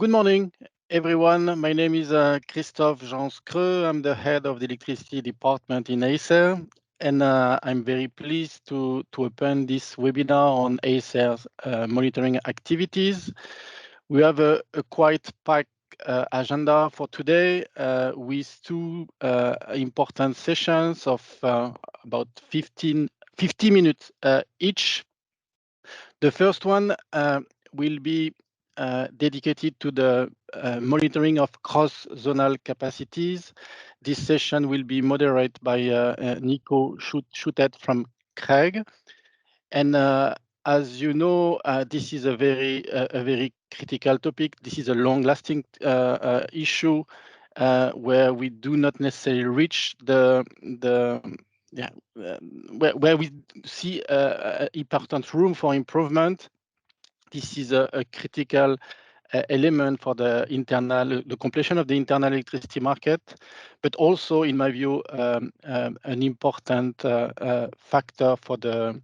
Good morning, everyone. My name is Christophe Janscreux. I'm the head of the electricity department in ACER, and I'm very pleased to open this webinar on ACER's monitoring activities. We have a quite packed agenda for today with two important sessions of about 50 minutes each. The first one will be dedicated to the monitoring of cross-zonal capacities. This session will be moderated by Nico Schutet from Craig. And as you know, this is a very critical topic. This is a long-lasting issue where we do not necessarily reach where we see important room for improvement. This is a critical element for the completion of the internal electricity market, but also, in my view, an important factor to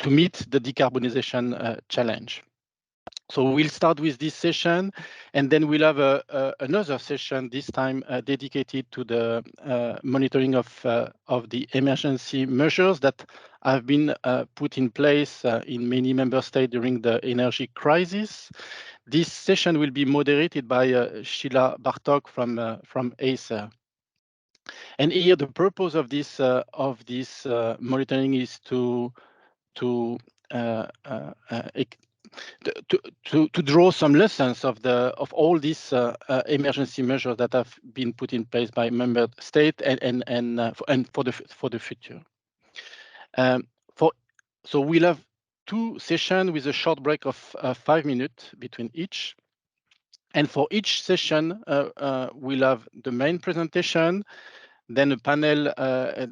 meet the decarbonization challenge. So we'll start with this session, and then we'll have another session, this time dedicated to the monitoring of the emergency measures that have been put in place in many member states during the energy crisis. This session will be moderated by Sheila Bartok from ACER. And here, the purpose of this monitoring is to draw some lessons of all these emergency measures that have been put in place by member states and for the future. So we'll have two sessions with a short break of 5 minutes between each. And for each session, we'll have the main presentation, then a panel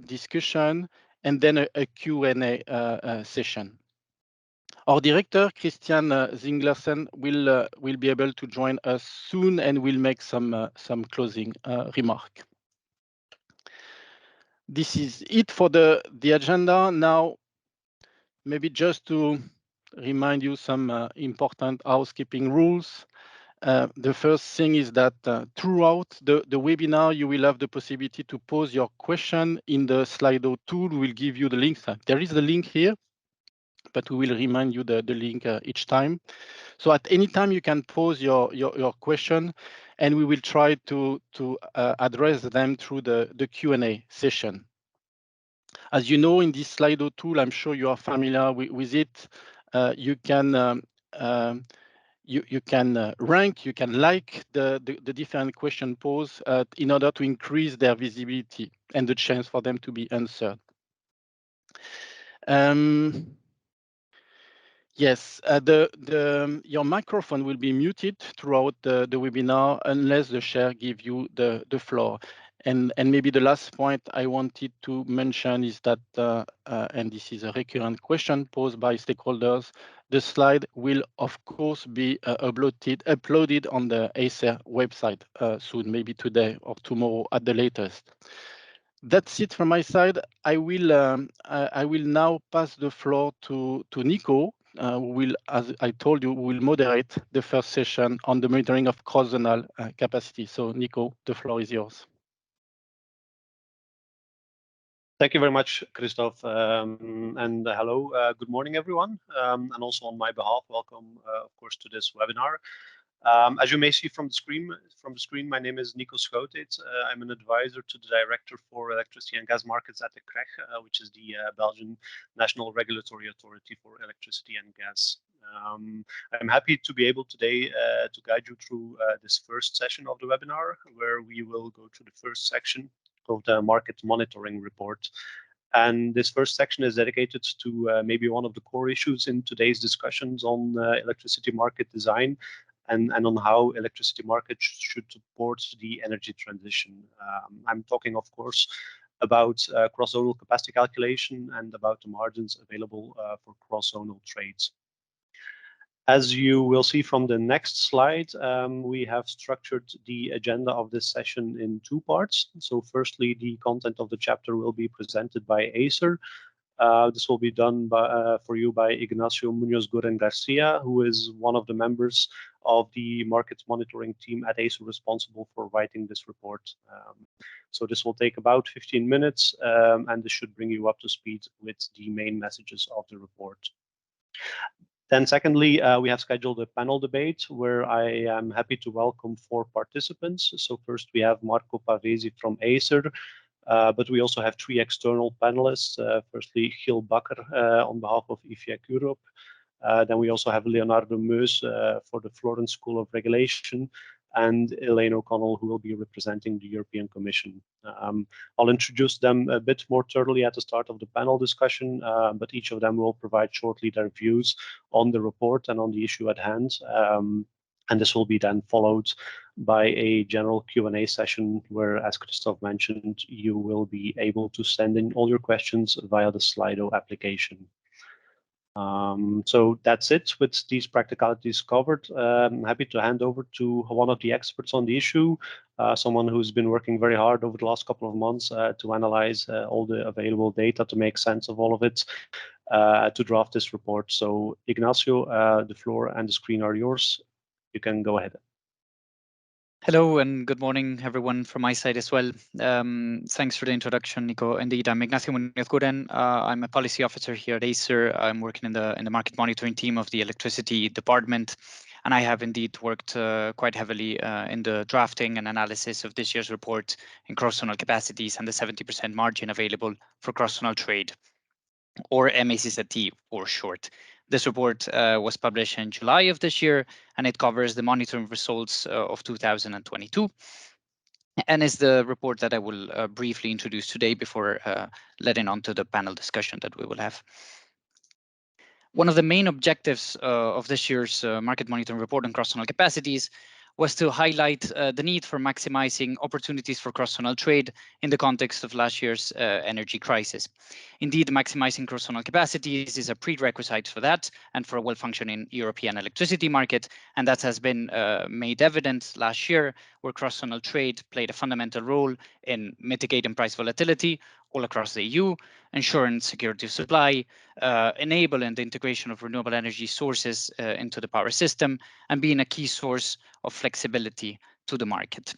discussion, and then a Q&A session. Our director, Christian Zinglersen, will be able to join us soon and will make some closing remark. This is it for the agenda. Now, maybe just to remind you some important housekeeping rules. The first thing is that throughout the webinar, you will have the possibility to pose your question in the Slido tool. We'll give you the links. There is the link here, but we will remind you the link each time. So at any time, you can pose your question, and we will try to address them through the Q&A session. As you know, in this Slido tool, I'm sure you are familiar with it. You can rank, you can like the different question posed in order to increase their visibility and the chance for them to be answered. Yes, your microphone will be muted throughout the webinar unless the chair gives you the floor. And maybe the last point I wanted to mention is that, and this is a recurrent question posed by stakeholders, the slide will of course be uploaded on the ACER website soon, maybe today or tomorrow at the latest. That's it from my side. I will now pass the floor to Nico, who will, as I told you, will moderate the first session on the monitoring of cross-zonal capacity. So Nico, the floor is yours. Thank you very much, Christophe, and hello, good morning, everyone. And also on my behalf, welcome, of course, to this webinar. As you may see from the screen, my name is Nico Schutet. I'm an advisor to the Director for Electricity and Gas Markets at the CREG, which is the Belgian National Regulatory Authority for Electricity and Gas. I'm happy to be able today to guide you through this first session of the webinar, where we will go through the first section of the market monitoring report. And this first section is dedicated to maybe one of the core issues in today's discussions on electricity market design and on how electricity markets should support the energy transition. I'm talking, of course, about cross-zonal capacity calculation and about the margins available for cross-zonal trades. As you will see from the next slide, we have structured the agenda of this session in two parts. So firstly, the content of the chapter will be presented by ACER, This will be done for you by Ignacio Munoz Guren Garcia, who is one of the members of the market monitoring team at ACER responsible for writing this report. So this will take about 15 minutes, and this should bring you up to speed with the main messages of the report. Then secondly, we have scheduled a panel debate where I am happy to welcome 4 participants. So first we have Marco Pavesi from ACER, but we also have 3 external panelists. Firstly, Gil Bakker on behalf of IFIAC Europe. Then we also have Leonardo Meus for the Florence School of Regulation, and Elaine O'Connell, who will be representing the European Commission. I'll introduce them a bit more thoroughly at the start of the panel discussion, but each of them will provide shortly their views on the report and on the issue at hand. And this will be then followed by a general Q&A session where, as Christoph mentioned, you will be able to send in all your questions via the Slido application. So that's it with these practicalities covered. I'm happy to hand over to one of the experts on the issue, someone who's been working very hard over the last couple of months to analyze all the available data to make sense of all of it, to draft this report. So Ignacio, the floor and the screen are yours. You can go ahead. Hello and good morning, everyone, from my side as well. Thanks for the introduction, Nico. Indeed, I'm Ignacio Munoz Guren. I'm a policy officer here at ACER. I'm working in the market monitoring team of the electricity department, and I have indeed worked quite heavily in the drafting and analysis of this year's report in cross-zonal capacities and the 70% margin available for cross-zonal trade, or MACZT for short. This report was published in July of this year, and it covers the monitoring results of 2022, and is the report that I will briefly introduce today before letting on to the panel discussion that we will have. One of the main objectives of this year's market monitoring report on cross-zonal capacities was to highlight the need for maximizing opportunities for cross-zonal trade in the context of last year's energy crisis. Indeed, maximizing cross-zonal capacities is a prerequisite for that and for a well-functioning European electricity market, and that has been made evident last year, where cross-zonal trade played a fundamental role in mitigating price volatility all across the EU, ensuring security of supply, enabling the integration of renewable energy sources into the power system, and being a key source of flexibility to the market.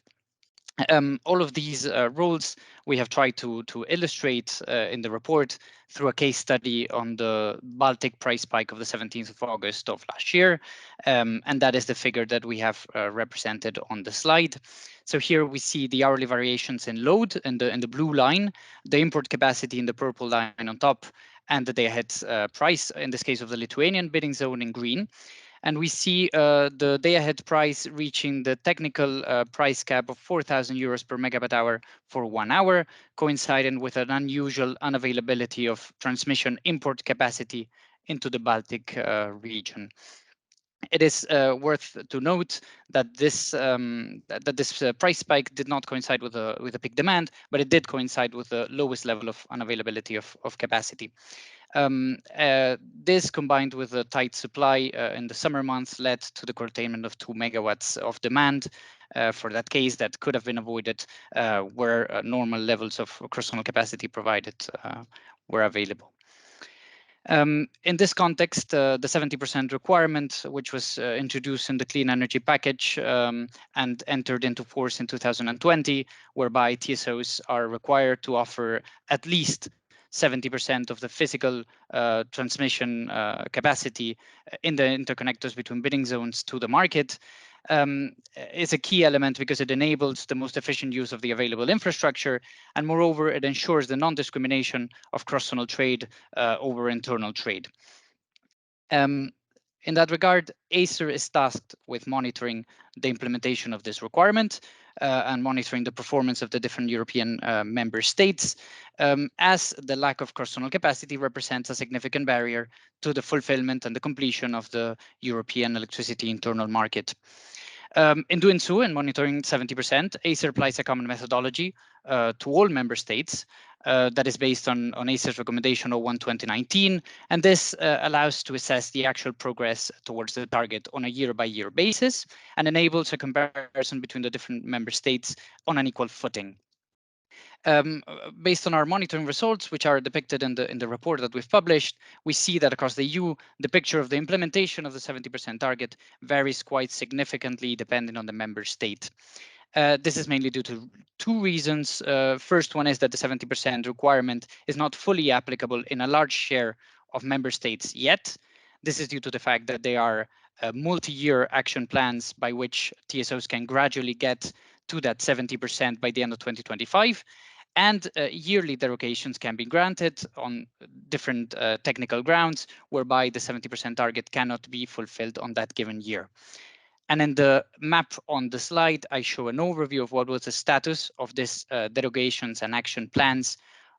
All of these roles we have tried to illustrate in the report through a case study on the Baltic price spike of the 17th of August of last year, and that is the figure that we have represented on the slide. So here we see the hourly variations in load in the blue line, the import capacity in the purple line on top, and the day-ahead price, in this case of the Lithuanian bidding zone, in green. And we see the day-ahead price reaching the technical price cap of 4,000 euros per megawatt hour for 1 hour, coinciding with an unusual unavailability of transmission import capacity into the Baltic region. It is worth to note that this price spike did not coincide with a peak demand, but it did coincide with the lowest level of unavailability of capacity. This, combined with a tight supply in the summer months, led to the curtailment of 2 megawatts of demand for that case that could have been avoided where normal levels of cross-zonal capacity provided were available. In this context, the 70% requirement, which was introduced in the Clean Energy Package and entered into force in 2020, whereby TSOs are required to offer at least 70% of the physical transmission capacity in the interconnectors between bidding zones to the market, is a key element because it enables the most efficient use of the available infrastructure, and moreover, it ensures the non-discrimination of cross-zonal trade over internal trade. In that regard, ACER is tasked with monitoring the implementation of this requirement and monitoring the performance of the different European member states, as the lack of cross-zonal capacity represents a significant barrier to the fulfillment and the completion of the European electricity internal market. In doing so, in monitoring 70%, ACER applies a common methodology to all member states that is based on ACER's recommendation 01/2019, and this allows to assess the actual progress towards the target on a year-by-year basis and enables a comparison between the different member states on an equal footing. Based on our monitoring results, which are depicted in the report that we've published, we see that across the EU, the picture of the implementation of the 70% target varies quite significantly depending on the member state. This is mainly due to two reasons. First one is that the 70% requirement is not fully applicable in a large share of member states yet. This is due to the fact that they are multi-year action plans by which TSOs can gradually get to that 70% by the end of 2025. And yearly derogations can be granted on different technical grounds, whereby the 70% target cannot be fulfilled on that given year. And in the map on the slide, I show an overview of what was the status of this derogations and action plans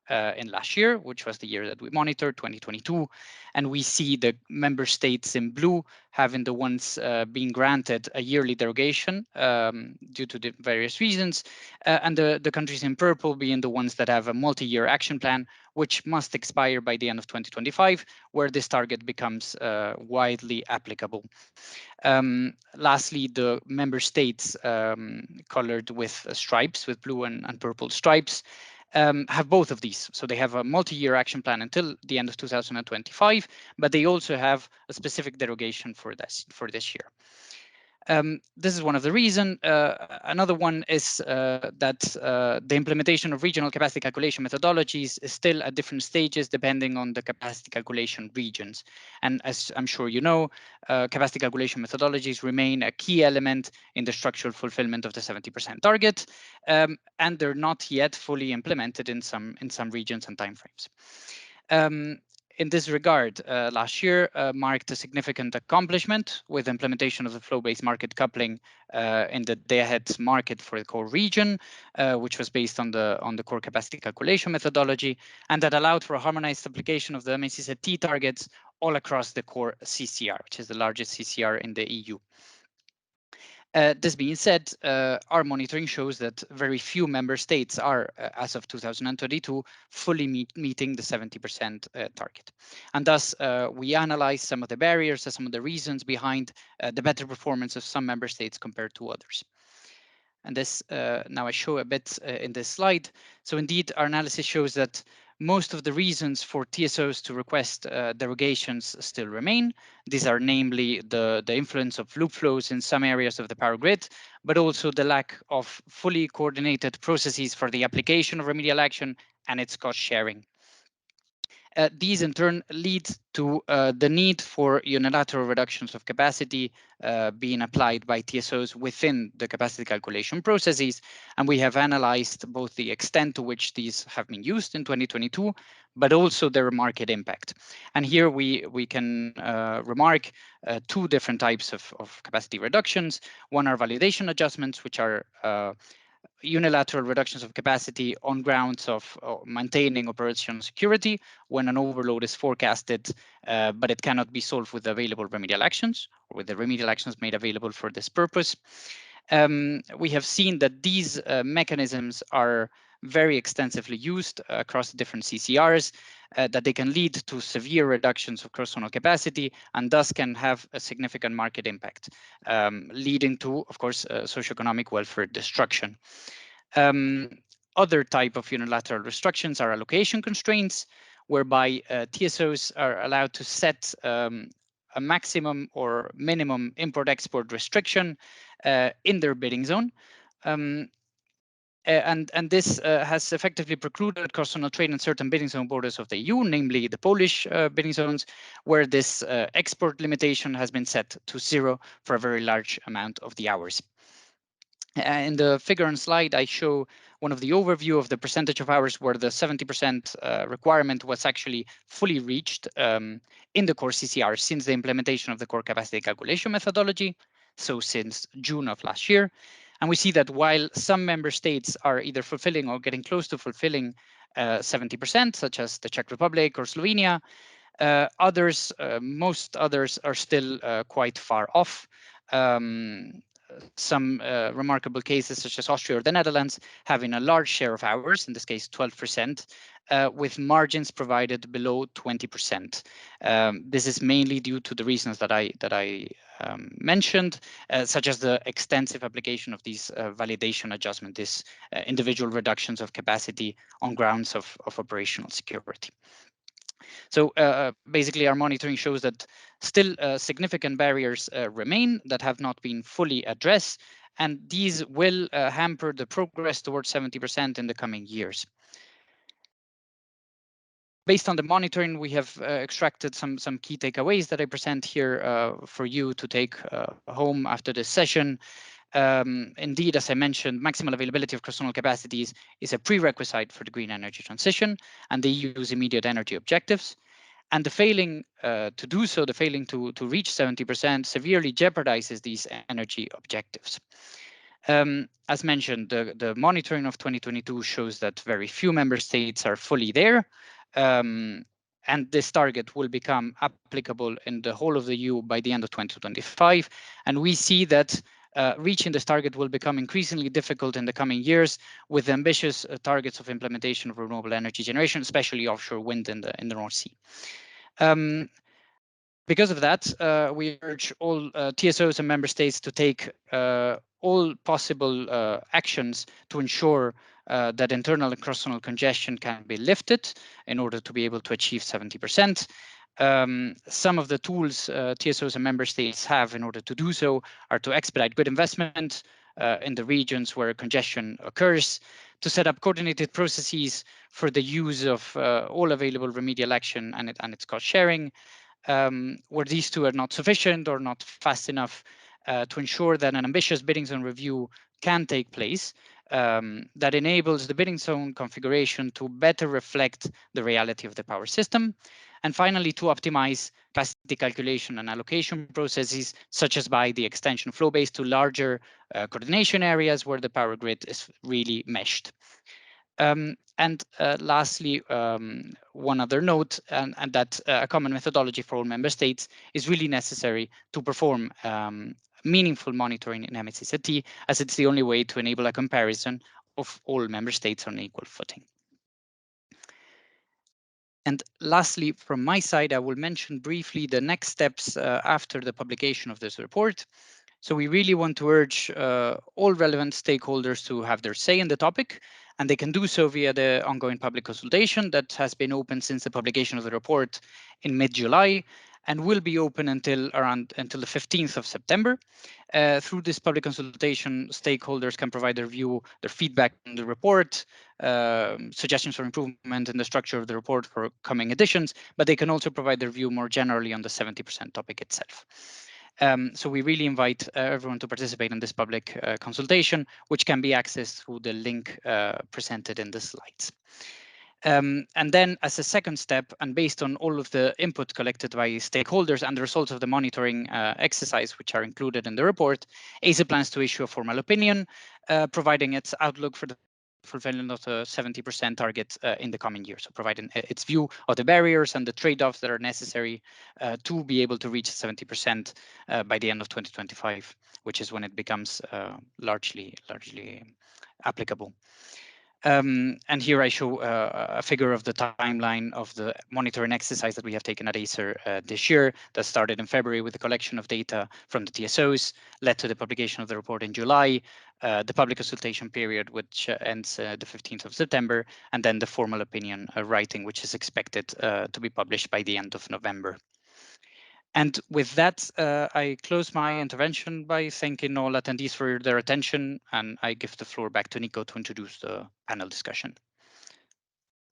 in last year, which was the year that we monitored, 2022. And we see the member states in blue having the ones being granted a yearly derogation due to the various reasons, and the countries in purple being the ones that have a multi-year action plan, which must expire by the end of 2025, where this target becomes widely applicable. Lastly, the member states colored with stripes, with blue and purple stripes, have both of these. So they have a multi-year action plan until the end of 2025, but they also have a specific derogation for this year. This is one of the reasons. Another one is that the implementation of regional capacity calculation methodologies is still at different stages depending on the capacity calculation regions. And as I'm sure you know, capacity calculation methodologies remain a key element in the structural fulfillment of the 70% target, and they're not yet fully implemented in some regions and timeframes. In this regard, last year marked a significant accomplishment with implementation of the flow-based market coupling in the day-ahead market for the core region, which was based on the core capacity calculation methodology, and that allowed for a harmonized application of the MACZT targets all across the core CCR, which is the largest CCR in the EU. This being said, our monitoring shows that very few member states are, as of 2022, fully meeting the 70% target. And thus, we analyze some of the barriers and some of the reasons behind the better performance of some member states compared to others. And this now I show a bit in this slide. So indeed, our analysis shows that most of the reasons for TSOs to request derogations still remain. These are namely the influence of loop flows in some areas of the power grid, but also the lack of fully coordinated processes for the application of remedial action and its cost sharing. These in turn lead to the need for unilateral reductions of capacity being applied by TSOs within the capacity calculation processes. And we have analyzed both the extent to which these have been used in 2022, but also their market impact. And here we can remark two different types of capacity reductions. One are validation adjustments, which are unilateral reductions of capacity on grounds of maintaining operational security when an overload is forecasted, but it cannot be solved with available remedial actions or with the remedial actions made available for this purpose. We have seen that these mechanisms are very extensively used across different CCRs, that they can lead to severe reductions of cross-zonal capacity and thus can have a significant market impact, leading to, of course, socioeconomic welfare destruction. Other type of unilateral restrictions are allocation constraints, whereby TSOs are allowed to set a maximum or minimum import-export restriction in their bidding zone. And this has effectively precluded cross-zonal trade in certain bidding zone borders of the EU, namely the Polish bidding zones, where this export limitation has been set to 0 for a very large amount of the hours. In the figure on slide, I show one of the overview of the percentage of hours where the 70% requirement was actually fully reached in the core CCR since the implementation of the core capacity calculation methodology, so since June of last year. And we see that while some member states are either fulfilling or getting close to fulfilling 70%, such as the Czech Republic or Slovenia, most others are still quite far off. some remarkable cases such as Austria or the Netherlands having a large share of hours, in this case 12%, with margins provided below 20%. This is mainly due to the reasons that I mentioned, such as the extensive application of these validation adjustment, these individual reductions of capacity on grounds of operational security. So basically, our monitoring shows that still significant barriers remain that have not been fully addressed, and these will hamper the progress towards 70% in the coming years. Based on the monitoring, we have extracted some key takeaways that I present here for you to take home after this session. Indeed, as I mentioned, maximal availability of cross-zonal capacities is a prerequisite for the green energy transition, and they use immediate energy objectives. And the failing to do so, the failing to reach 70% severely jeopardizes these energy objectives. As mentioned, the monitoring of 2022 shows that very few member states are fully there. And this target will become applicable in the whole of the EU by the end of 2025. And we see that reaching this target will become increasingly difficult in the coming years with ambitious targets of implementation of renewable energy generation, especially offshore wind in the North Sea. Because of that, we urge all TSOs and member states to take all possible actions to ensure that internal and cross-zonal congestion can be lifted in order to be able to achieve 70%. Some of the tools TSOs and member states have in order to do so are to expedite grid investment in the regions where congestion occurs, to set up coordinated processes for the use of all available remedial action and its cost sharing, where these two are not sufficient or not fast enough to ensure that an ambitious bidding zone review can take place that enables the bidding zone configuration to better reflect the reality of the power system. And finally, to optimize capacity calculation and allocation processes, such as by the extension flow base to larger coordination areas where the power grid is really meshed. And lastly, one other note, and that a common methodology for all member states is really necessary to perform meaningful monitoring in MSCT, as it's the only way to enable a comparison of all member states on equal footing. And lastly, from my side, I will mention briefly the next steps after the publication of this report. So we really want to urge all relevant stakeholders to have their say in the topic, and they can do so via the ongoing public consultation that has been open since the publication of the report in mid-July and will be open until the 15th of September. Through this public consultation, stakeholders can provide their view, their feedback on the report, suggestions for improvement in the structure of the report for coming editions, but they can also provide their view more generally on the 70% topic itself. So we really invite everyone to participate in this public consultation, which can be accessed through the link presented in the slides. And then as a second step, and based on all of the input collected by stakeholders and the results of the monitoring exercise, which are included in the report, ACER plans to issue a formal opinion, providing its outlook for the fulfillment of the 70% target in the coming years, so providing its view of the barriers and the trade-offs that are necessary to be able to reach 70% by the end of 2025, which is when it becomes largely applicable. And here I show a figure of the timeline of the monitoring exercise that we have taken at ACER this year that started in February with a collection of data from the TSOs, led to the publication of the report in July, the public consultation period, which ends the 15th of September, and then the formal opinion writing, which is expected to be published by the end of November. And with that, I close my intervention by thanking all attendees for their attention, and I give the floor back to Nico to introduce the panel discussion.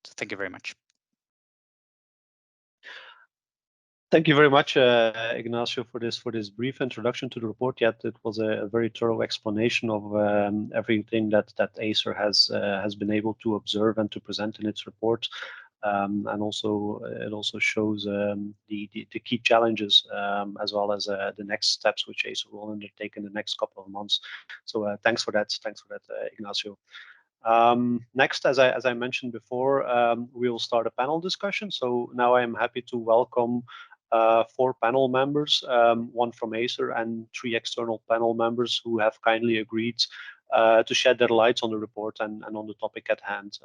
So thank you very much. Thank you very much, Ignacio, for this brief introduction to the report. Yet it was a very thorough explanation of everything that ACER has been able to observe and to present in its report. And also, it also shows the key challenges as well as the next steps which ACER will undertake in the next couple of months. So thanks for that. Thanks for that, Ignacio. Next, as I mentioned before, we will start a panel discussion. So now I am happy to welcome 4 panel members, 1 from ACER and 3 external panel members who have kindly agreed to shed their lights on the report and on the topic at hand.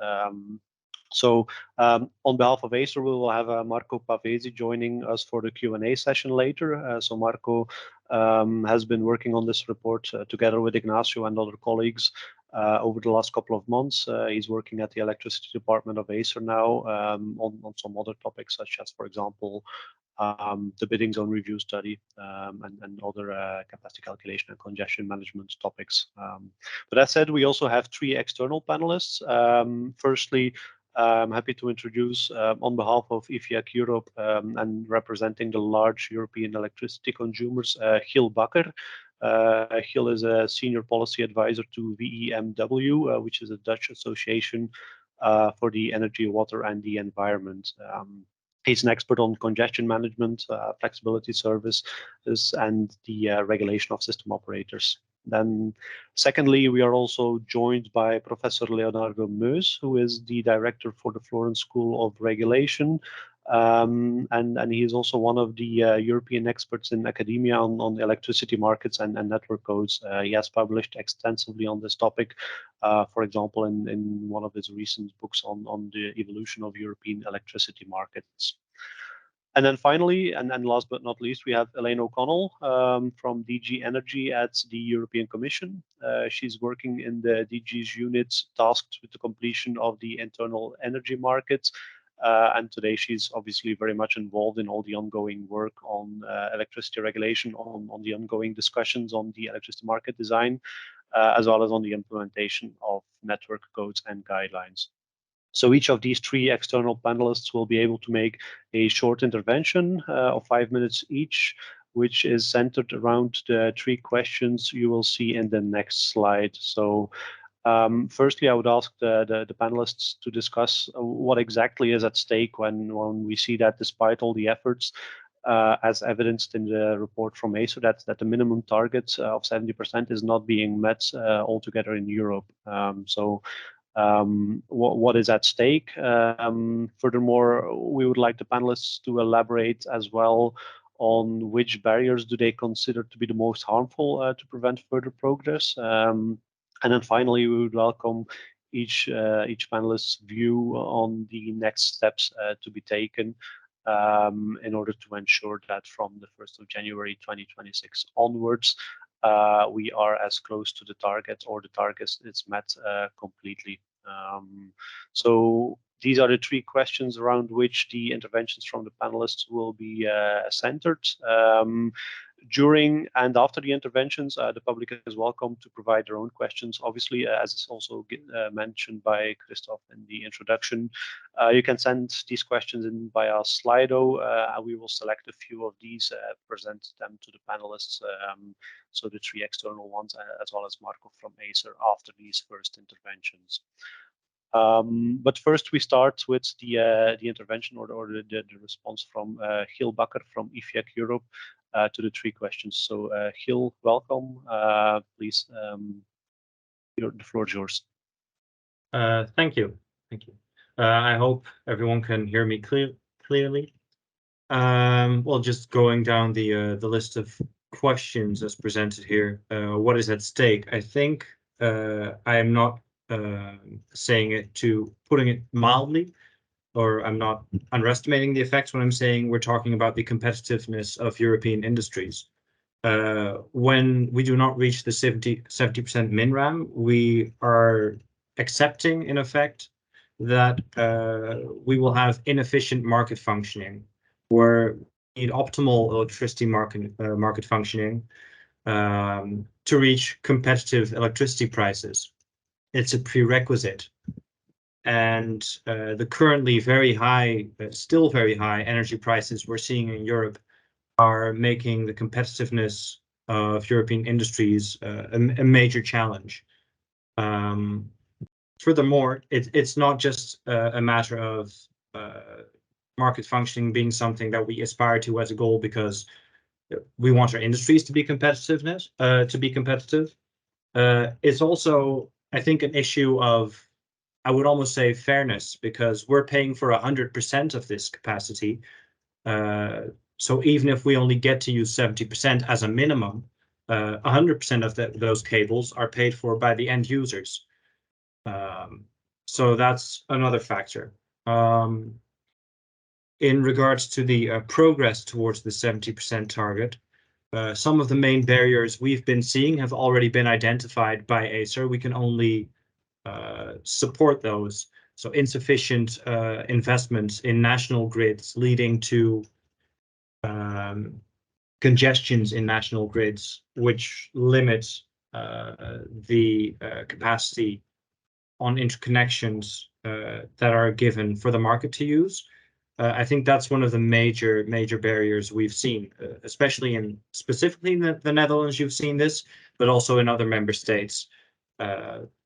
On behalf of ACER, we will have Marco Pavesi joining us for the Q&A session later. So Marco has been working on this report together with Ignacio and other colleagues over the last couple of months. He's working at the electricity department of ACER now on some other topics, such as, for example, the bidding zone review study and other capacity calculation and congestion management topics. But that said, we also have 3 external panelists. Firstly, I'm happy to introduce, on behalf of IFIAC Europe and representing the large European electricity consumers, Giel Bakker. Giel is a senior policy advisor to VEMW, which is a Dutch association for the energy, water, and the environment. He's an expert on congestion management, flexibility services, and the regulation of system operators. Then, secondly, we are also joined by Professor Leonardo Meus, who is the director for the Florence School of Regulation. And he is also one of the European experts in academia on electricity markets and network codes. He has published extensively on this topic, for example, in one of his recent books on the evolution of European electricity markets. And then finally, and last but not least, we have Elaine O'Connell from DG Energy at the European Commission. She's working in the DG's units tasked with the completion of the internal energy market. And today she's obviously very much involved in all the ongoing work on electricity regulation, on the ongoing discussions on the electricity market design, as well as on the implementation of network codes and guidelines. So each of these 3 external panelists will be able to make a short intervention of 5 minutes each, which is centered around the 3 questions you will see in the next slide. So firstly, I would ask the panelists to discuss what exactly is at stake when we see that despite all the efforts, as evidenced in the report from ACER, that the minimum target of 70% is not being met altogether in Europe. What is at stake? Furthermore, we would like the panelists to elaborate as well on which barriers do they consider to be the most harmful to prevent further progress. And then finally, we would welcome each panelist's view on the next steps to be taken in order to ensure that from the 1st of January 2026 onwards, we are as close to the target or the target is met completely. So these are the 3 questions around which the interventions from the panelists will be centered. During and after the interventions, the public is welcome to provide their own questions. Obviously, as is also mentioned by Christoph in the introduction, you can send these questions in via Slido, and we will select a few of these, present them to the panelists, so the 3 external ones, as well as Marco from ACER after these first interventions. But first, we start with the intervention or the response from Giel Bakker from IFIAC Europe to the 3 questions. So Giel, welcome. Please, the floor is yours. Thank you. I hope everyone can hear me clearly. Well, just going down the list of questions as presented here. What is at stake? I think I am not saying it putting it mildly, or I'm not underestimating the effects when I'm saying we're talking about the competitiveness of European industries. When we do not reach the 70% MinRAM, we are accepting, in effect, that we will have inefficient market functioning, where we need optimal electricity market functioning to reach competitive electricity prices. It's a prerequisite. And the currently still very high energy prices we're seeing in Europe are making the competitiveness of European industries a major challenge. Furthermore, it's not just a matter of market functioning being something that we aspire to as a goal because we want our industries to be competitive. It's also, I think, an issue of, I would almost say, fairness, because we're paying for 100% of this capacity. So even if we only get to use 70% as a minimum, 100% of those cables are paid for by the end users. So that's another factor. In regards to the progress towards the 70% target, some of the main barriers we've been seeing have already been identified by ACER. We can only support those. So insufficient investments in national grids leading to congestions in national grids, which limits the capacity on interconnections that are given for the market to use. I think that's one of the major barriers we've seen, especially specifically in the Netherlands. You've seen this, but also in other member states.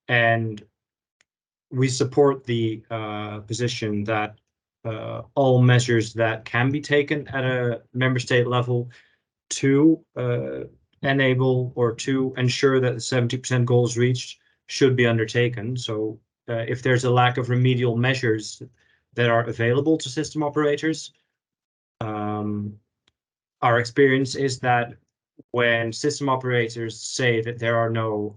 And we support the position that all measures that can be taken at a member state level to enable or to ensure that the 70% goal is reached should be undertaken. So if there's a lack of remedial measures that are available to system operators, our experience is that when system operators say that there are no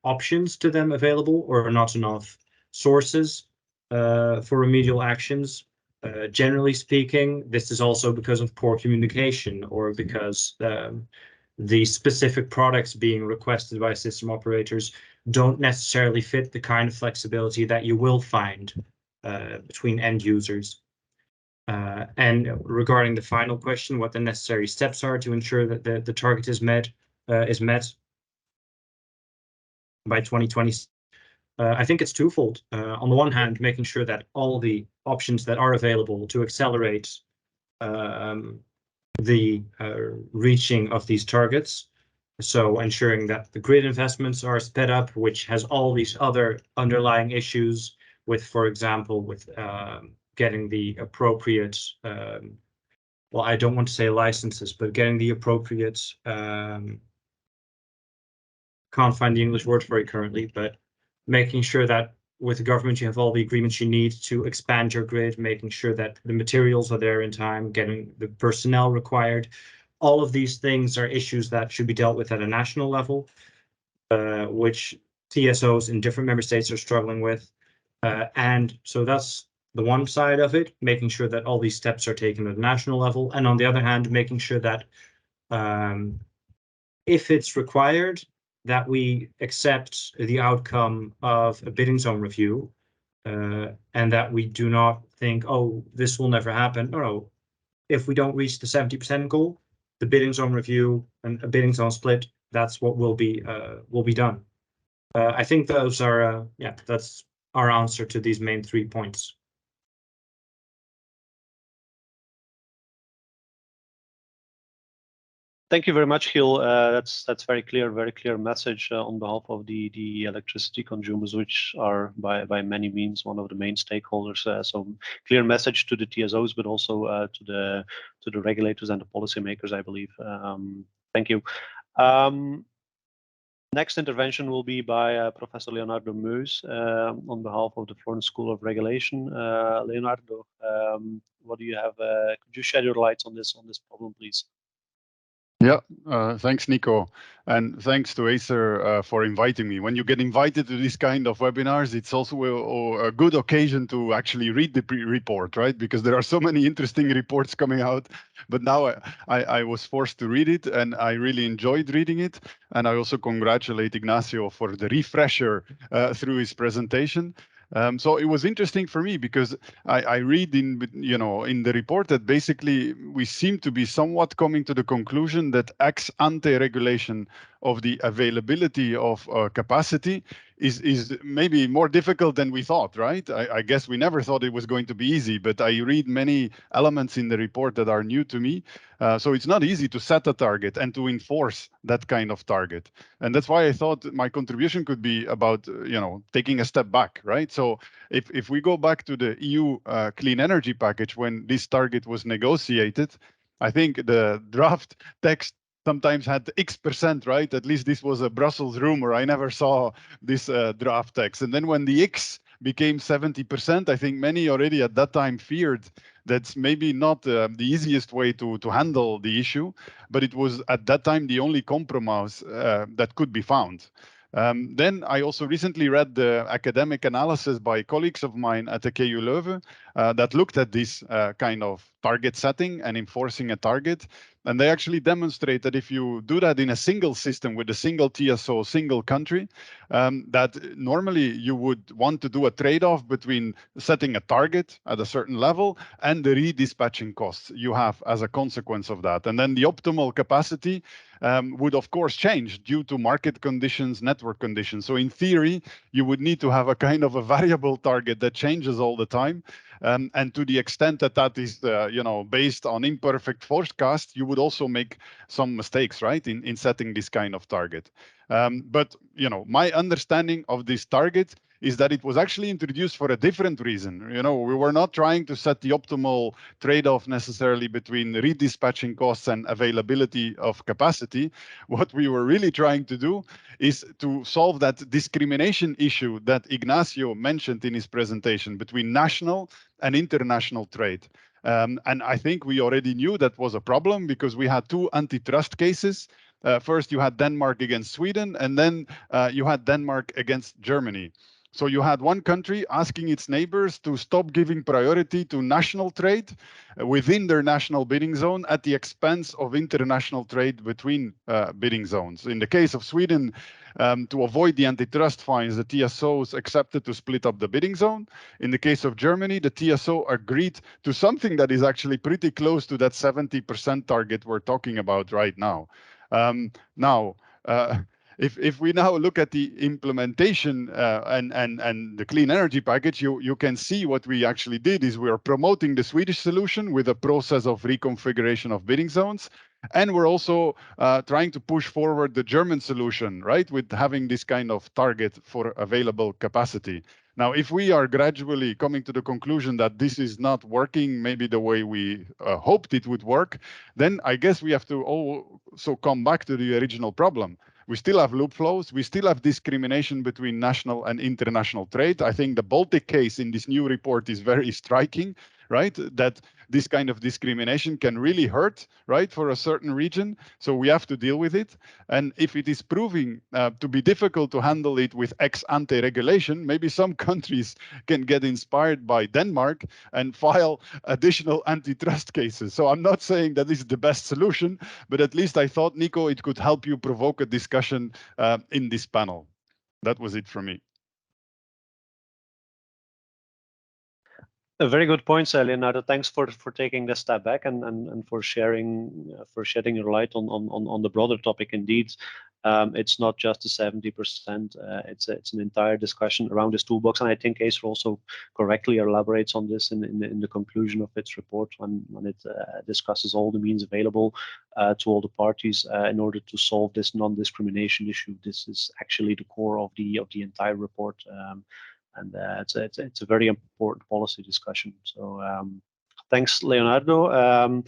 options to them available or not enough sources for remedial actions, generally speaking, this is also because of poor communication or because the specific products being requested by system operators don't necessarily fit the kind of flexibility that you will find between end users. And regarding the final question, what the necessary steps are to ensure that the target is met by 2020. I think it's twofold. On the one hand, making sure that all the options that are available to accelerate the reaching of these targets. So ensuring that the grid investments are sped up, which has all these other underlying issues with, for example, with getting the appropriate, well, I don't want to say licenses, but getting the appropriate, can't find the English word for it currently, but making sure that with the government you have all the agreements you need to expand your grid, making sure that the materials are there in time, getting the personnel required. All of these things are issues that should be dealt with at a national level, which TSOs in different member states are struggling with. And so that's the one side of it, making sure that all these steps are taken at a national level. And on the other hand, making sure that if it's required, that we accept the outcome of a bidding zone review, and that we do not think, oh, this will never happen. No, if we don't reach the 70% goal, the bidding zone review and a bidding zone split, that's what will be done. I think those are, that's our answer to these main 3 points. Thank you very much, Giel. That's very clear message on behalf of the electricity consumers, which are by many means one of the main stakeholders. So clear message to the TSOs, but also to the regulators and the policymakers, I believe. Thank you. Next intervention will be by Professor Leonardo Meus on behalf of the Florence School of Regulation. Leonardo, what do you have? Could you shed your light on this problem, please? Yeah, thanks, Nico. And thanks to ACER for inviting me. When you get invited to this kind of webinars, it's also a good occasion to actually read the report, right? Because there are so many interesting reports coming out. But now I was forced to read it, and I really enjoyed reading it. And I also congratulate Ignacio for the refresher through his presentation. So it was interesting for me because I read in the report that basically we seem to be somewhat coming to the conclusion that ex ante regulation of the availability of capacity is maybe more difficult than we thought, right? I guess we never thought it was going to be easy, but I read many elements in the report that are new to me. So it's not easy to set a target and to enforce that kind of target. And that's why I thought my contribution could be about, taking a step back, right? So if we go back to the EU clean energy package, when this target was negotiated, I think the draft text sometimes had X%, right? At least this was a Brussels rumor. I never saw this draft text. And then when the X became 70%, I think many already at that time feared That's maybe not the easiest way to handle the issue, but it was at that time the only compromise that could be found. Then I also recently read the academic analysis by colleagues of mine at the KU Leuven that looked at this kind of target setting and enforcing a target. And they actually demonstrate that if you do that in a single system with a single TSO, single country, that normally you would want to do a trade-off between setting a target at a certain level and the redispatching costs you have as a consequence of that. And then the optimal capacity would of course change due to market conditions, network conditions. So in theory, you would need to have a kind of a variable target that changes all the time. And to the extent that that is, based on imperfect forecast, you would also make some mistakes, right, in setting this kind of target. But my understanding of this target is that it was actually introduced for a different reason. We were not trying to set the optimal trade-off necessarily between redispatching costs and availability of capacity. What we were really trying to do is to solve that discrimination issue that Ignacio mentioned in his presentation between national and international trade. And I think we already knew that was a problem because we had two antitrust cases. First, you had Denmark against Sweden, and then you had Denmark against Germany. So you had one country asking its neighbors to stop giving priority to national trade within their national bidding zone at the expense of international trade between bidding zones. In the case of Sweden, to avoid the antitrust fines, the TSOs accepted to split up the bidding zone. In the case of Germany, the TSO agreed to something that is actually pretty close to that 70% target we're talking about right now. If we now look at the implementation and the clean energy package, you can see what we actually did is we are promoting the Swedish solution with a process of reconfiguration of bidding zones. And we're also trying to push forward the German solution, right, with having this kind of target for available capacity. Now, if we are gradually coming to the conclusion that this is not working maybe the way we hoped it would work, then I guess we have to also come back to the original problem. We still have loop flows. We still have discrimination between national and international trade. I think the Baltic case in this new report is very striking, right? That this kind of discrimination can really hurt, right, for a certain region. So we have to deal with it. And if it is proving to be difficult to handle it with ex-ante regulation, maybe some countries can get inspired by Denmark and file additional antitrust cases. So I'm not saying that this is the best solution, but at least I thought, Nico, it could help you provoke a discussion in this panel. That was it for me. A very good point, Leonardo. Thanks for taking the step back and for sharing shedding your light on the broader topic. Indeed, it's not just the 70%. It's an entire discussion around this toolbox, and I think ACER also correctly elaborates on this in the conclusion of its report when it discusses all the means available to all the parties in order to solve this non-discrimination issue. This is actually the core of the entire report. And it's a very important policy discussion. So thanks, Leonardo.